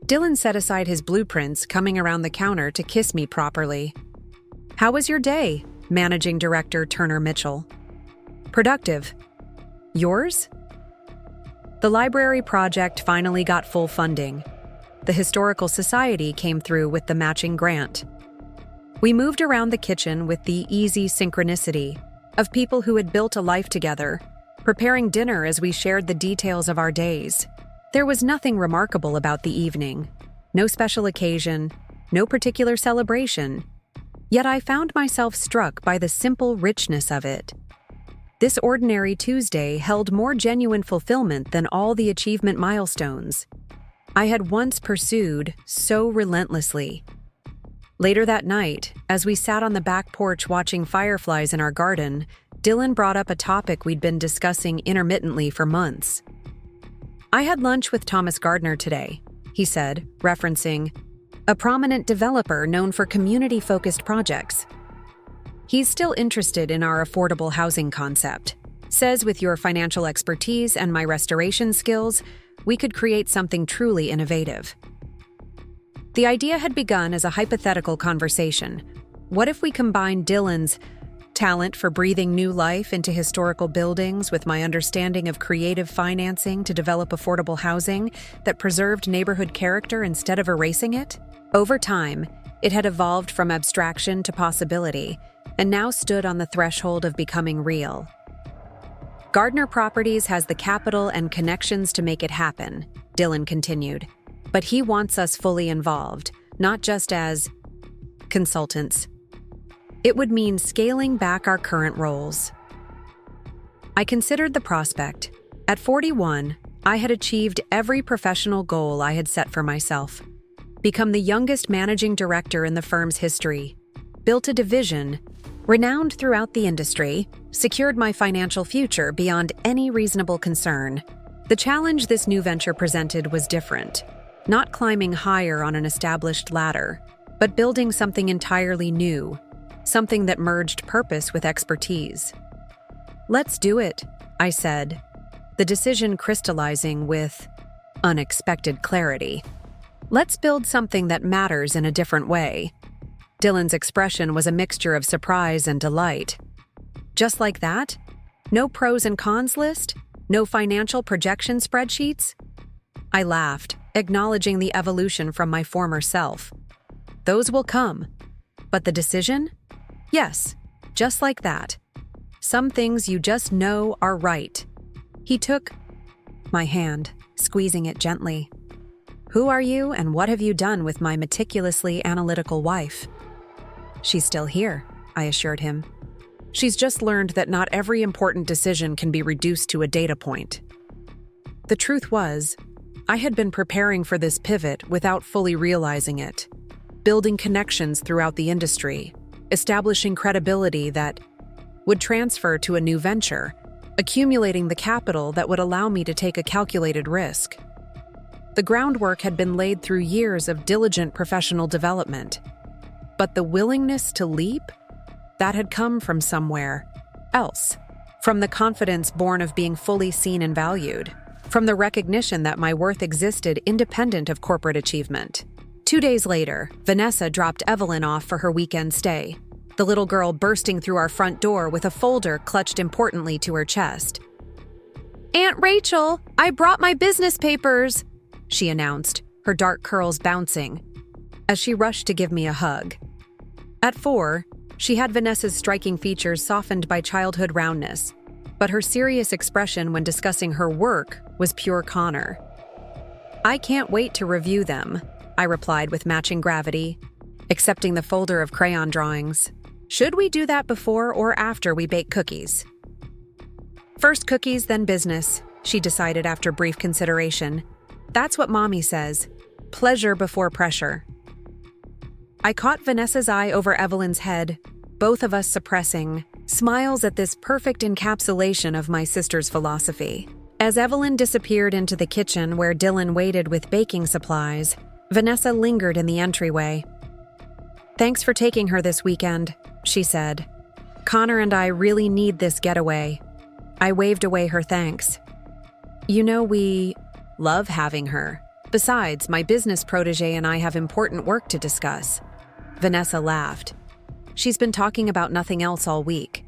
Dylan set aside his blueprints, coming around the counter to kiss me properly. "How was your day, Managing Director Turner Mitchell?" "Productive. Yours?" The library project finally got full funding. The Historical Society came through with the matching grant. We moved around the kitchen with the easy synchronicity of people who had built a life together, preparing dinner as we shared the details of our days. There was nothing remarkable about the evening, no special occasion, no particular celebration, yet I found myself struck by the simple richness of it. This ordinary Tuesday held more genuine fulfillment than all the achievement milestones I had once pursued so relentlessly. Later that night, as we sat on the back porch watching fireflies in our garden, Dylan brought up a topic we'd been discussing intermittently for months. "I had lunch with Thomas Gardner today," he said, referencing a prominent developer known for community-focused projects. "He's still interested in our affordable housing concept. Says with your financial expertise and my restoration skills, we could create something truly innovative." The idea had begun as a hypothetical conversation. What if we combined Dylan's talent for breathing new life into historical buildings with my understanding of creative financing to develop affordable housing that preserved neighborhood character instead of erasing it. Over time, it had evolved from abstraction to possibility, and now stood on the threshold of becoming real. Gardner Properties has the capital and connections to make it happen, Dylan continued. But he wants us fully involved, not just as consultants. It would mean scaling back our current roles. I considered the prospect. At 41, I had achieved every professional goal I had set for myself. Become the youngest managing director in the firm's history, built a division, renowned throughout the industry, secured my financial future beyond any reasonable concern. The challenge this new venture presented was different. Not climbing higher on an established ladder, but building something entirely new, something that merged purpose with expertise. "Let's do it," I said, the decision crystallizing with unexpected clarity. "Let's build something that matters in a different way." Dylan's expression was a mixture of surprise and delight. "Just like that? No pros and cons list? No financial projection spreadsheets?" I laughed, acknowledging the evolution from my former self. "Those will come. But the decision? Yes, just like that. Some things you just know are right." He took my hand, squeezing it gently. "Who are you and what have you done with my meticulously analytical wife?" "She's still here," I assured him. "She's just learned that not every important decision can be reduced to a data point." The truth was, I had been preparing for this pivot without fully realizing it, building connections throughout the industry, establishing credibility that would transfer to a new venture, accumulating the capital that would allow me to take a calculated risk. The groundwork had been laid through years of diligent professional development. But the willingness to leap? That had come from somewhere else. From the confidence born of being fully seen and valued. From the recognition that my worth existed independent of corporate achievement. 2 days later, Vanessa dropped Evelyn off for her weekend stay, the little girl bursting through our front door with a folder clutched importantly to her chest. "Aunt Rachel, I brought my business papers," she announced, her dark curls bouncing, as she rushed to give me a hug. At 4, she had Vanessa's striking features softened by childhood roundness, but her serious expression when discussing her work was pure Connor. "I can't wait to review them," I replied with matching gravity, accepting the folder of crayon drawings. "Should we do that before or after we bake cookies?" "First cookies, then business," she decided after brief consideration. "That's what Mommy says. Pleasure before pressure." I caught Vanessa's eye over Evelyn's head, both of us suppressing smiles at this perfect encapsulation of my sister's philosophy. As Evelyn disappeared into the kitchen where Dylan waited with baking supplies, Vanessa lingered in the entryway. "Thanks for taking her this weekend," she said. "Connor and I really need this getaway." I waved away her thanks. "You know, we love having her. Besides, my business protege and I have important work to discuss." Vanessa laughed. "She's been talking about nothing else all week.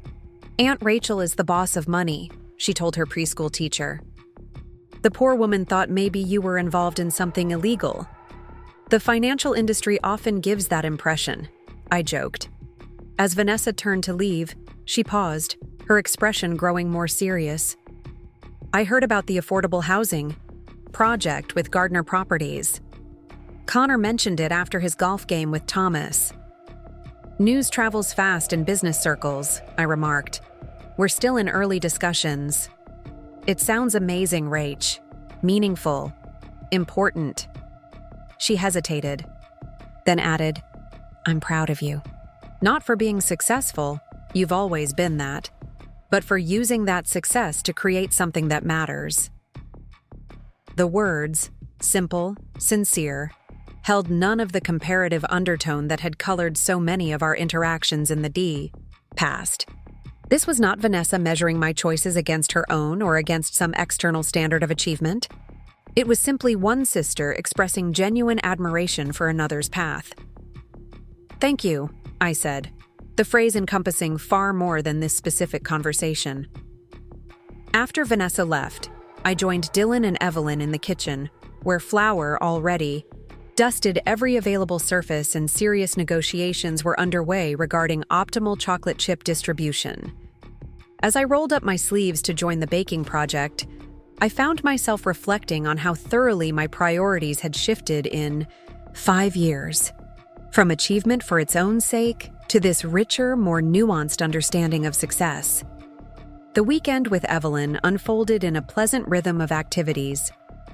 Aunt Rachel is the boss of money," she told her preschool teacher. "The poor woman thought maybe you were involved in something illegal." "The financial industry often gives that impression," I joked. As Vanessa turned to leave, she paused, her expression growing more serious. "I heard about the affordable housing project with Gardner Properties. Connor mentioned it after his golf game with Thomas." "News travels fast in business circles," I remarked. "We're still in early discussions." "It sounds amazing, Rach. Meaningful. Important." She hesitated, then added, "I'm proud of you. Not for being successful, you've always been that, but for using that success to create something that matters." The words, simple, sincere, held none of the comparative undertone that had colored so many of our interactions in the past. This was not Vanessa measuring my choices against her own or against some external standard of achievement. It was simply one sister expressing genuine admiration for another's path. "Thank you," I said, the phrase encompassing far more than this specific conversation. After Vanessa left, I joined Dylan and Evelyn in the kitchen, where flour already dusted every available surface and serious negotiations were underway regarding optimal chocolate chip distribution. As I rolled up my sleeves to join the baking project, I found myself reflecting on how thoroughly my priorities had shifted in 5 years. From achievement for its own sake to this richer, more nuanced understanding of success. The weekend with Evelyn unfolded in a pleasant rhythm of activities: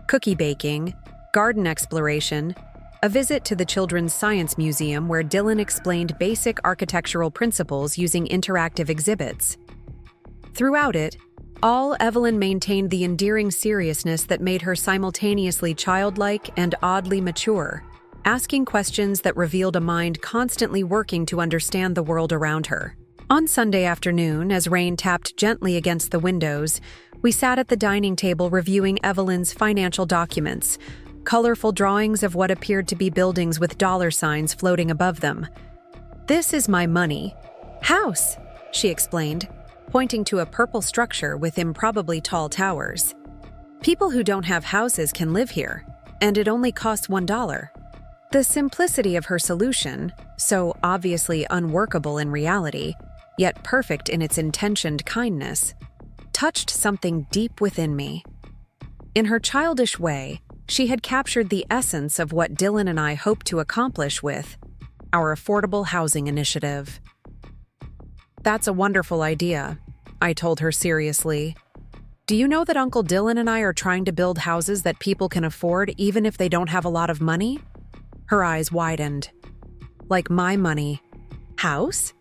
cookie baking, garden exploration, a visit to the Children's Science Museum where Dylan explained basic architectural principles using interactive exhibits. Throughout it, Evelyn maintained the endearing seriousness that made her simultaneously childlike and oddly mature, asking questions that revealed a mind constantly working to understand the world around her. On Sunday afternoon, as rain tapped gently against the windows, we sat at the dining table reviewing Evelyn's financial documents, colorful drawings of what appeared to be buildings with dollar signs floating above them. "This is my money. House," she explained, pointing to a purple structure with improbably tall towers. "People who don't have houses can live here, and it only costs $1. The simplicity of her solution, so obviously unworkable in reality, yet perfect in its intentioned kindness, touched something deep within me. In her childish way, she had captured the essence of what Dylan and I hoped to accomplish with our affordable housing initiative. "That's a wonderful idea," I told her seriously. "Do you know that Uncle Dylan and I are trying to build houses that people can afford even if they don't have a lot of money?" Her eyes widened. "Like my money. House?"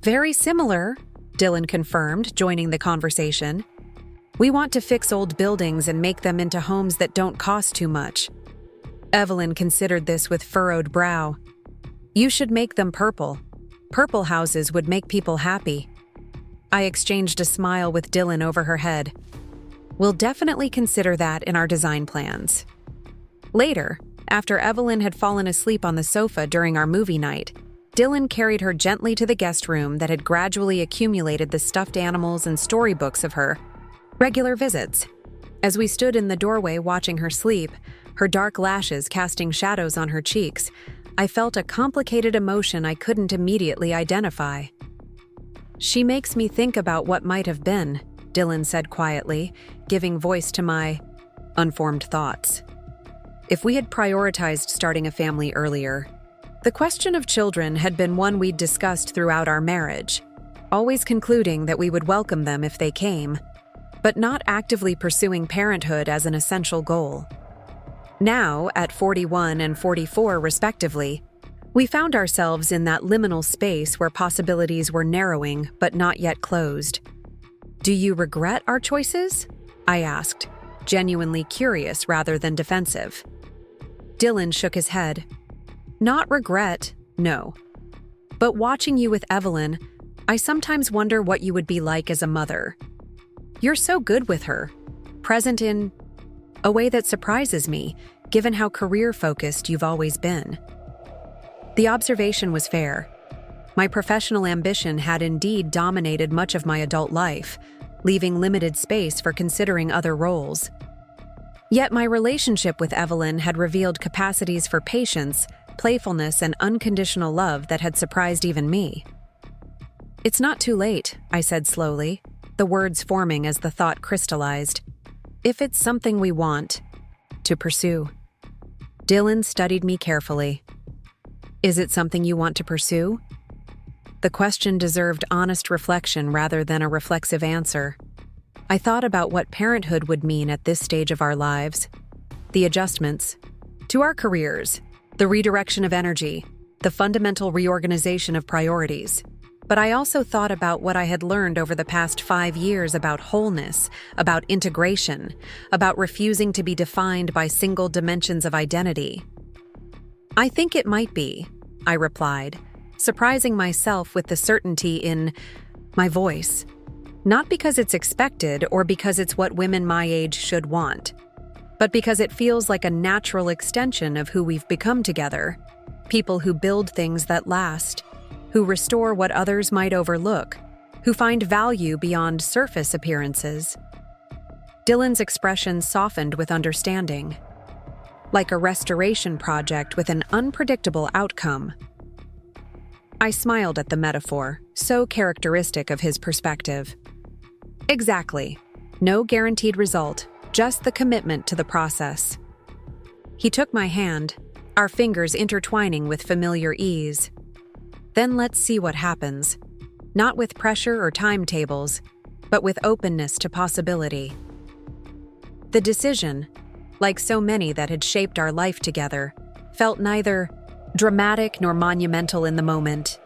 "Very similar," Dylan confirmed, joining the conversation. "We want to fix old buildings and make them into homes that don't cost too much." Evelyn considered this with furrowed brow. "You should make them purple. Purple houses would make people happy." I exchanged a smile with Dylan over her head. "We'll definitely consider that in our design plans." Later, after Evelyn had fallen asleep on the sofa during our movie night, Dylan carried her gently to the guest room that had gradually accumulated the stuffed animals and storybooks of her regular visits. As we stood in the doorway watching her sleep, her dark lashes casting shadows on her cheeks, I felt a complicated emotion I couldn't immediately identify. "She makes me think about what might have been," Dylan said quietly, giving voice to my unformed thoughts. If we had prioritized starting a family earlier, the question of children had been one we'd discussed throughout our marriage, always concluding that we would welcome them if they came, but not actively pursuing parenthood as an essential goal. Now, at 41 and 44 respectively, we found ourselves in that liminal space where possibilities were narrowing but not yet closed. "Do you regret our choices?" I asked, genuinely curious rather than defensive. Dylan shook his head. "Not regret, no. But watching you with Evelyn, I sometimes wonder what you would be like as a mother. You're so good with her, present in a way that surprises me, given how career-focused you've always been." The observation was fair. My professional ambition had indeed dominated much of my adult life, leaving limited space for considering other roles. Yet my relationship with Evelyn had revealed capacities for patience, playfulness, and unconditional love that had surprised even me. "It's not too late," I said slowly, the words forming as the thought crystallized. "If it's something we want to pursue." Dylan studied me carefully. "Is it something you want to pursue?" The question deserved honest reflection rather than a reflexive answer. I thought about what parenthood would mean at this stage of our lives, the adjustments to our careers, the redirection of energy, the fundamental reorganization of priorities. But I also thought about what I had learned over the past 5 years about wholeness, about integration, about refusing to be defined by single dimensions of identity. "I think it might be," I replied, surprising myself with the certainty in my voice. Not because it's expected or because it's what women my age should want, but because it feels like a natural extension of who we've become together. People who build things that last, who restore what others might overlook, who find value beyond surface appearances. Dylan's expression softened with understanding, like a restoration project with an unpredictable outcome. I smiled at the metaphor, so characteristic of his perspective. Exactly. No guaranteed result, just the commitment to the process. He took my hand, our fingers intertwining with familiar ease. Then let's see what happens. Not with pressure or timetables, but with openness to possibility. The decision, like so many that had shaped our life together, felt neither dramatic nor monumental in the moment.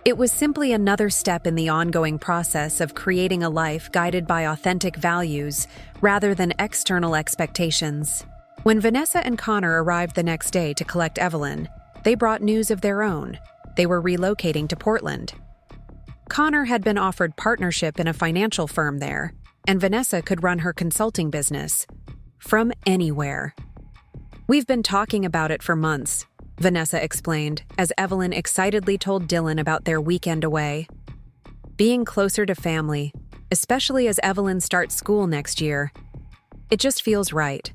It was simply another step in the ongoing process of creating a life guided by authentic values rather than external expectations. When Vanessa and Connor arrived the next day to collect Evelyn, they brought news of their own. They were relocating to Portland. Connor had been offered partnership in a financial firm there, and Vanessa could run her consulting business from anywhere. We've been talking about it for months, Vanessa explained, as Evelyn excitedly told Dylan about their weekend away. Being closer to family, especially as Evelyn starts school next year, it just feels right.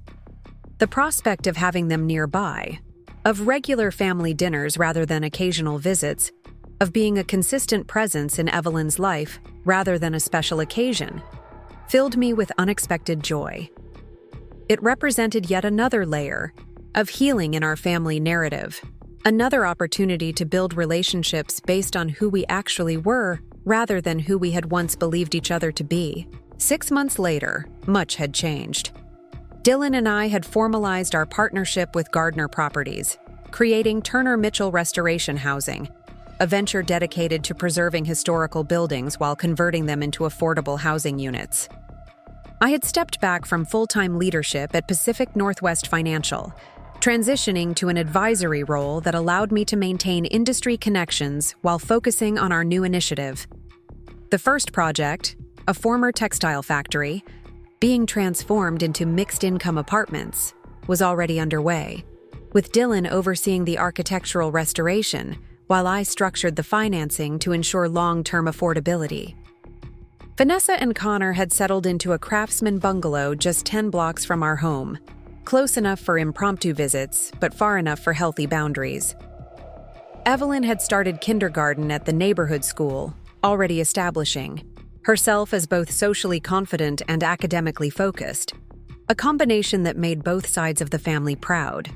The prospect of having them nearby, of regular family dinners rather than occasional visits, of being a consistent presence in Evelyn's life rather than a special occasion, filled me with unexpected joy. It represented yet another layer of healing in our family narrative, another opportunity to build relationships based on who we actually were rather than who we had once believed each other to be. 6 months later, much had changed. Dylan and I had formalized our partnership with Gardner Properties, creating Turner Mitchell Restoration Housing, a venture dedicated to preserving historical buildings while converting them into affordable housing units. I had stepped back from full-time leadership at Pacific Northwest Financial, transitioning to an advisory role that allowed me to maintain industry connections while focusing on our new initiative. The first project, a former textile factory, being transformed into mixed-income apartments, was already underway, with Dylan overseeing the architectural restoration while I structured the financing to ensure long-term affordability. Vanessa and Connor had settled into a craftsman bungalow just 10 blocks from our home, close enough for impromptu visits, but far enough for healthy boundaries. Evelyn had started kindergarten at the neighborhood school, already establishing herself as both socially confident and academically focused, a combination that made both sides of the family proud.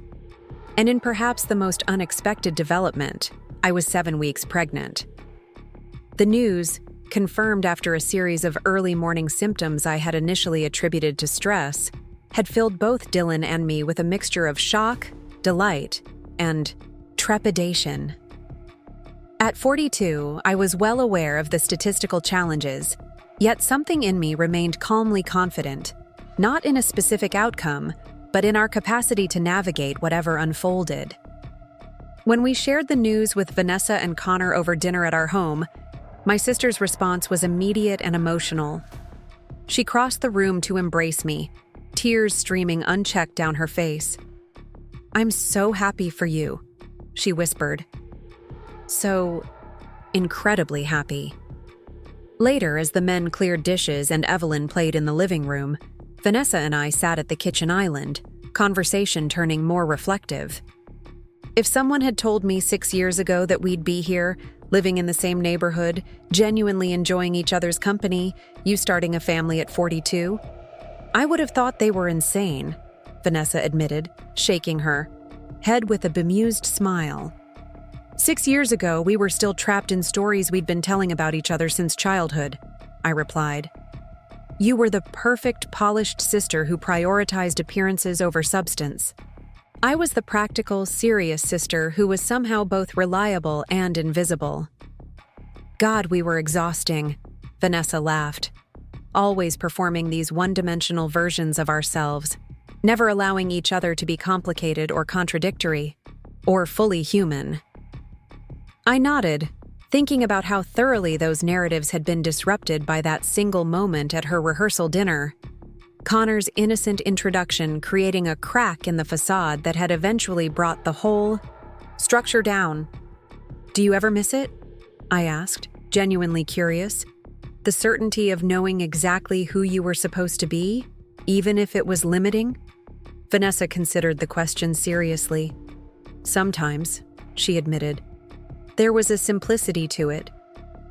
And in perhaps the most unexpected development, I was 7 weeks pregnant. The news, confirmed after a series of early morning symptoms I had initially attributed to stress, had filled both Dylan and me with a mixture of shock, delight, and trepidation. At 42, I was well aware of the statistical challenges, yet something in me remained calmly confident, not in a specific outcome, but in our capacity to navigate whatever unfolded. When we shared the news with Vanessa and Connor over dinner at our home, my sister's response was immediate and emotional. She crossed the room to embrace me, tears streaming unchecked down her face. "I'm so happy for you," she whispered. So incredibly happy. Later, as the men cleared dishes and Evelyn played in the living room, Vanessa and I sat at the kitchen island, conversation turning more reflective. If someone had told me 6 years ago that we'd be here, living in the same neighborhood, genuinely enjoying each other's company, you starting a family at 42, I would have thought they were insane, Vanessa admitted, shaking her head with a bemused smile. 6 years ago, we were still trapped in stories we'd been telling about each other since childhood, I replied. You were the perfect, polished sister who prioritized appearances over substance. I was the practical, serious sister who was somehow both reliable and invisible. God, we were exhausting, Vanessa laughed. Always performing these one-dimensional versions of ourselves, never allowing each other to be complicated or contradictory, or fully human. I nodded, thinking about how thoroughly those narratives had been disrupted by that single moment at her rehearsal dinner. Connor's innocent introduction creating a crack in the facade that had eventually brought the whole structure down. Do you ever miss it? I asked, genuinely curious. The certainty of knowing exactly who you were supposed to be, even if it was limiting? Vanessa considered the question seriously. Sometimes, she admitted. There was a simplicity to it.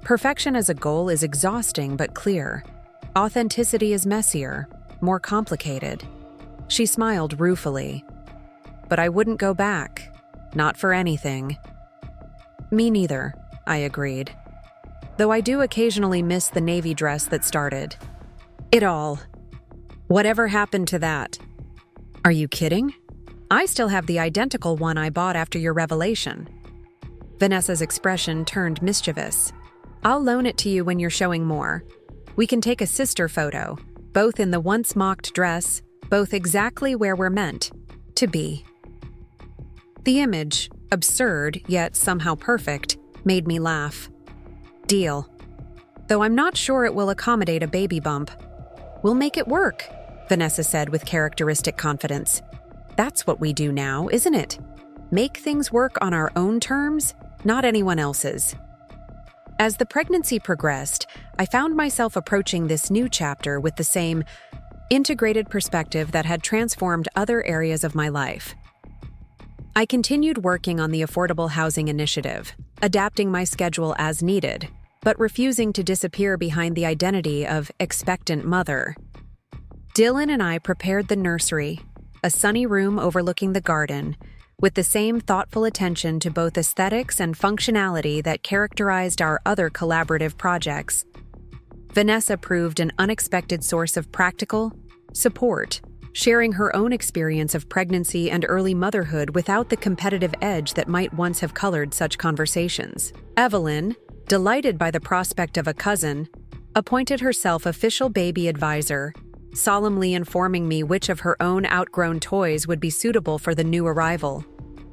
Perfection as a goal is exhausting but clear. Authenticity is messier, more complicated. She smiled ruefully. But I wouldn't go back. Not for anything. Me neither, I agreed. Though I do occasionally miss the navy dress that started it all. Whatever happened to that? Are you kidding? I still have the identical one I bought after your revelation. Vanessa's expression turned mischievous. I'll loan it to you when you're showing more. We can take a sister photo, both in the once mocked dress, both exactly where we're meant to be. The image, absurd yet somehow perfect, made me laugh. Deal. Though I'm not sure it will accommodate a baby bump. We'll make it work, Vanessa said with characteristic confidence. That's what we do now, isn't it? Make things work on our own terms, not anyone else's. As the pregnancy progressed, I found myself approaching this new chapter with the same integrated perspective that had transformed other areas of my life. I continued working on the affordable housing initiative, adapting my schedule as needed, but refusing to disappear behind the identity of expectant mother. Dylan and I prepared the nursery, a sunny room overlooking the garden, with the same thoughtful attention to both aesthetics and functionality that characterized our other collaborative projects. Vanessa proved an unexpected source of practical support, sharing her own experience of pregnancy and early motherhood without the competitive edge that might once have colored such conversations. Evelyn, delighted by the prospect of a cousin, appointed herself official baby advisor, solemnly informing me which of her own outgrown toys would be suitable for the new arrival.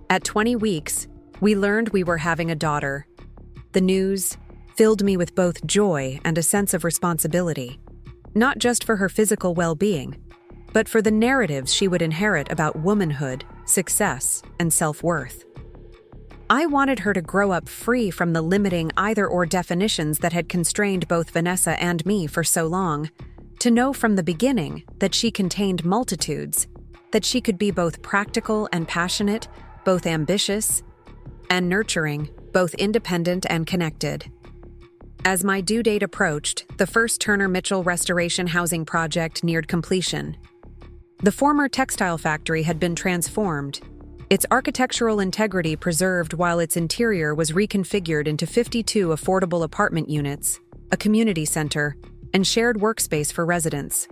At 20 weeks, we learned we were having a daughter. The news filled me with both joy and a sense of responsibility, not just for her physical well-being, but for the narratives she would inherit about womanhood, success, and self-worth. I wanted her to grow up free from the limiting either-or definitions that had constrained both Vanessa and me for so long, to know from the beginning that she contained multitudes, that she could be both practical and passionate, both ambitious and nurturing, both independent and connected. As my due date approached, the first Turner Mitchell restoration housing project neared completion. The former textile factory had been transformed, its architectural integrity preserved while its interior was reconfigured into 52 affordable apartment units, a community center, and shared workspace for residents.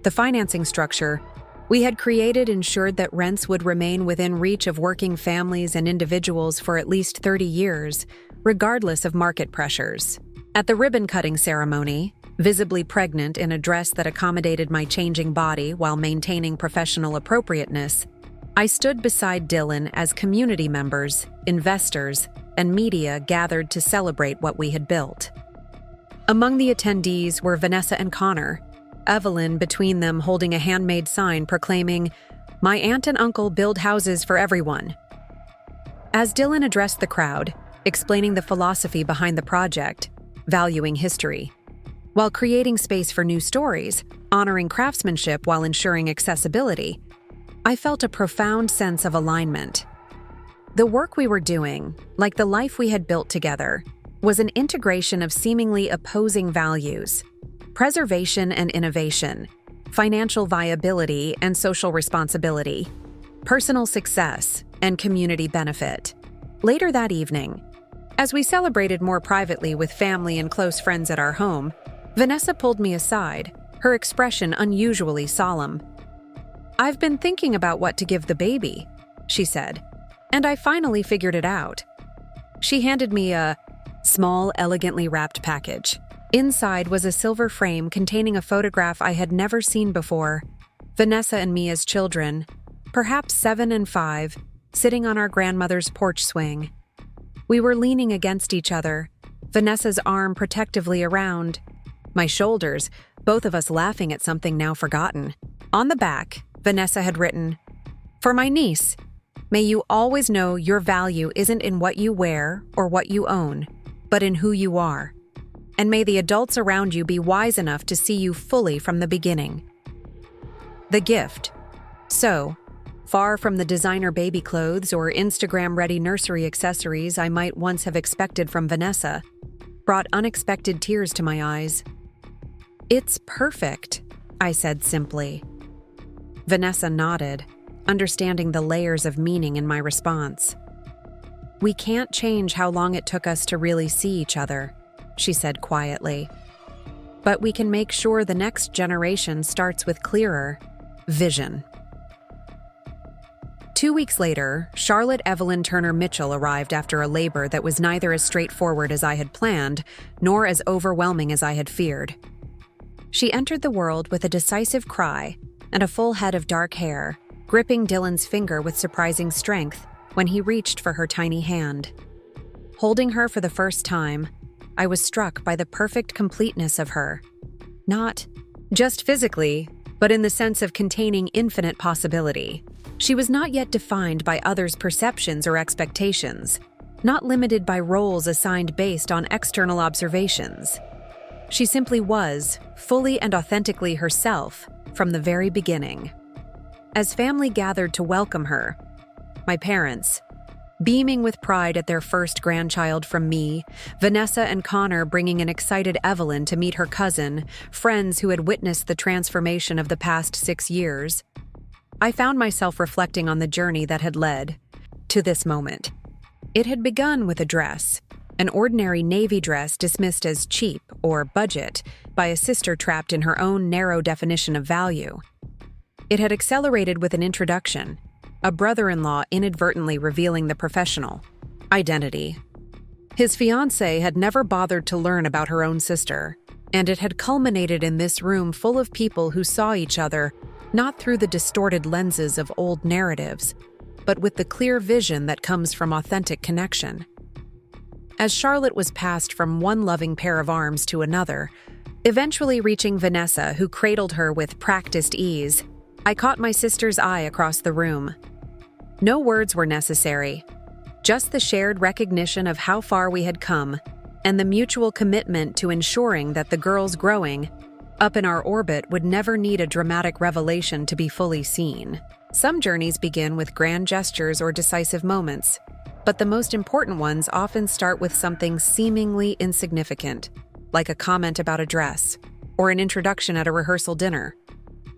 The financing structure we had created ensured that rents would remain within reach of working families and individuals for at least 30 years, regardless of market pressures. At the ribbon-cutting ceremony, visibly pregnant in a dress that accommodated my changing body while maintaining professional appropriateness, I stood beside Dylan as community members, investors, and media gathered to celebrate what we had built. Among the attendees were Vanessa and Connor, Evelyn between them holding a handmade sign proclaiming, "My aunt and uncle build houses for everyone." As Dylan addressed the crowd, explaining the philosophy behind the project, valuing history, while creating space for new stories, honoring craftsmanship while ensuring accessibility, I felt a profound sense of alignment. The work we were doing, like the life we had built together, was an integration of seemingly opposing values: preservation and innovation, financial viability and social responsibility, personal success and community benefit. Later that evening, as we celebrated more privately with family and close friends at our home, Vanessa pulled me aside, her expression unusually solemn. "I've been thinking about what to give the baby," she said, "and I finally figured it out." She handed me a small, elegantly wrapped package. Inside was a silver frame containing a photograph I had never seen before. Vanessa and me as children, perhaps 7 and 5, sitting on our grandmother's porch swing. We were leaning against each other, Vanessa's arm protectively around my shoulders, both of us laughing at something now forgotten. On the back, Vanessa had written, "For my niece, may you always know your value isn't in what you wear or what you own, but in who you are. And may the adults around you be wise enough to see you fully from the beginning. The gift. So, far from the designer baby clothes or Instagram-ready nursery accessories I might once have expected from Vanessa, brought unexpected tears to my eyes. "It's perfect," I said simply. Vanessa nodded, understanding the layers of meaning in my response. "We can't change how long it took us to really see each other," she said quietly. "But we can make sure the next generation starts with clearer vision." 2 weeks later, Charlotte Evelyn Turner Mitchell arrived after a labor that was neither as straightforward as I had planned, nor as overwhelming as I had feared. She entered the world with a decisive cry and a full head of dark hair, gripping Dylan's finger with surprising strength when he reached for her tiny hand. Holding her for the first time, I was struck by the perfect completeness of her. Not just physically, but in the sense of containing infinite possibility. She was not yet defined by others' perceptions or expectations, not limited by roles assigned based on external observations. She simply was, fully and authentically herself, from the very beginning. As family gathered to welcome her, my parents, beaming with pride at their first grandchild from me, Vanessa and Connor bringing an excited Evelyn to meet her cousin, friends who had witnessed the transformation of the past 6 years, I found myself reflecting on the journey that had led to this moment. It had begun with a dress, an ordinary navy dress dismissed as cheap or budget by a sister trapped in her own narrow definition of value. It had accelerated with an introduction, a brother-in-law inadvertently revealing the professional identity. His fiancée had never bothered to learn about her own sister, and it had culminated in this room full of people who saw each other not through the distorted lenses of old narratives, but with the clear vision that comes from authentic connection. As Charlotte was passed from one loving pair of arms to another, eventually reaching Vanessa, who cradled her with practiced ease, I caught my sister's eye across the room. No words were necessary, just the shared recognition of how far we had come and the mutual commitment to ensuring that the girls growing up in our orbit would never need a dramatic revelation to be fully seen. Some journeys begin with grand gestures or decisive moments, but the most important ones often start with something seemingly insignificant, like a comment about a dress or an introduction at a rehearsal dinner.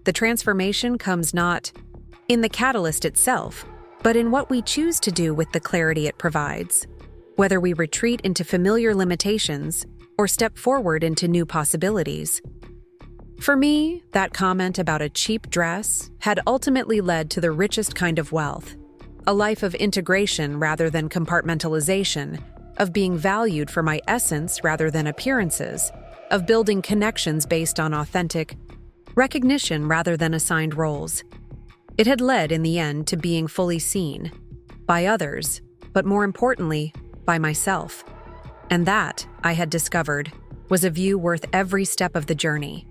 The transformation comes not in the catalyst itself, but in what we choose to do with the clarity it provides, whether we retreat into familiar limitations or step forward into new possibilities. For me, that comment about a cheap dress had ultimately led to the richest kind of wealth, a life of integration rather than compartmentalization, of being valued for my essence rather than appearances, of building connections based on authentic recognition rather than assigned roles. It had led, in the end, to being fully seen by others, but more importantly, by myself. And that, I had discovered, was a view worth every step of the journey.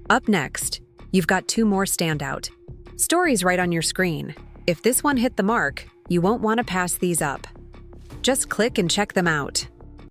Up next, you've got 2 more standout stories right on your screen. If this one hit the mark, you won't want to pass these up. Just click and check them out.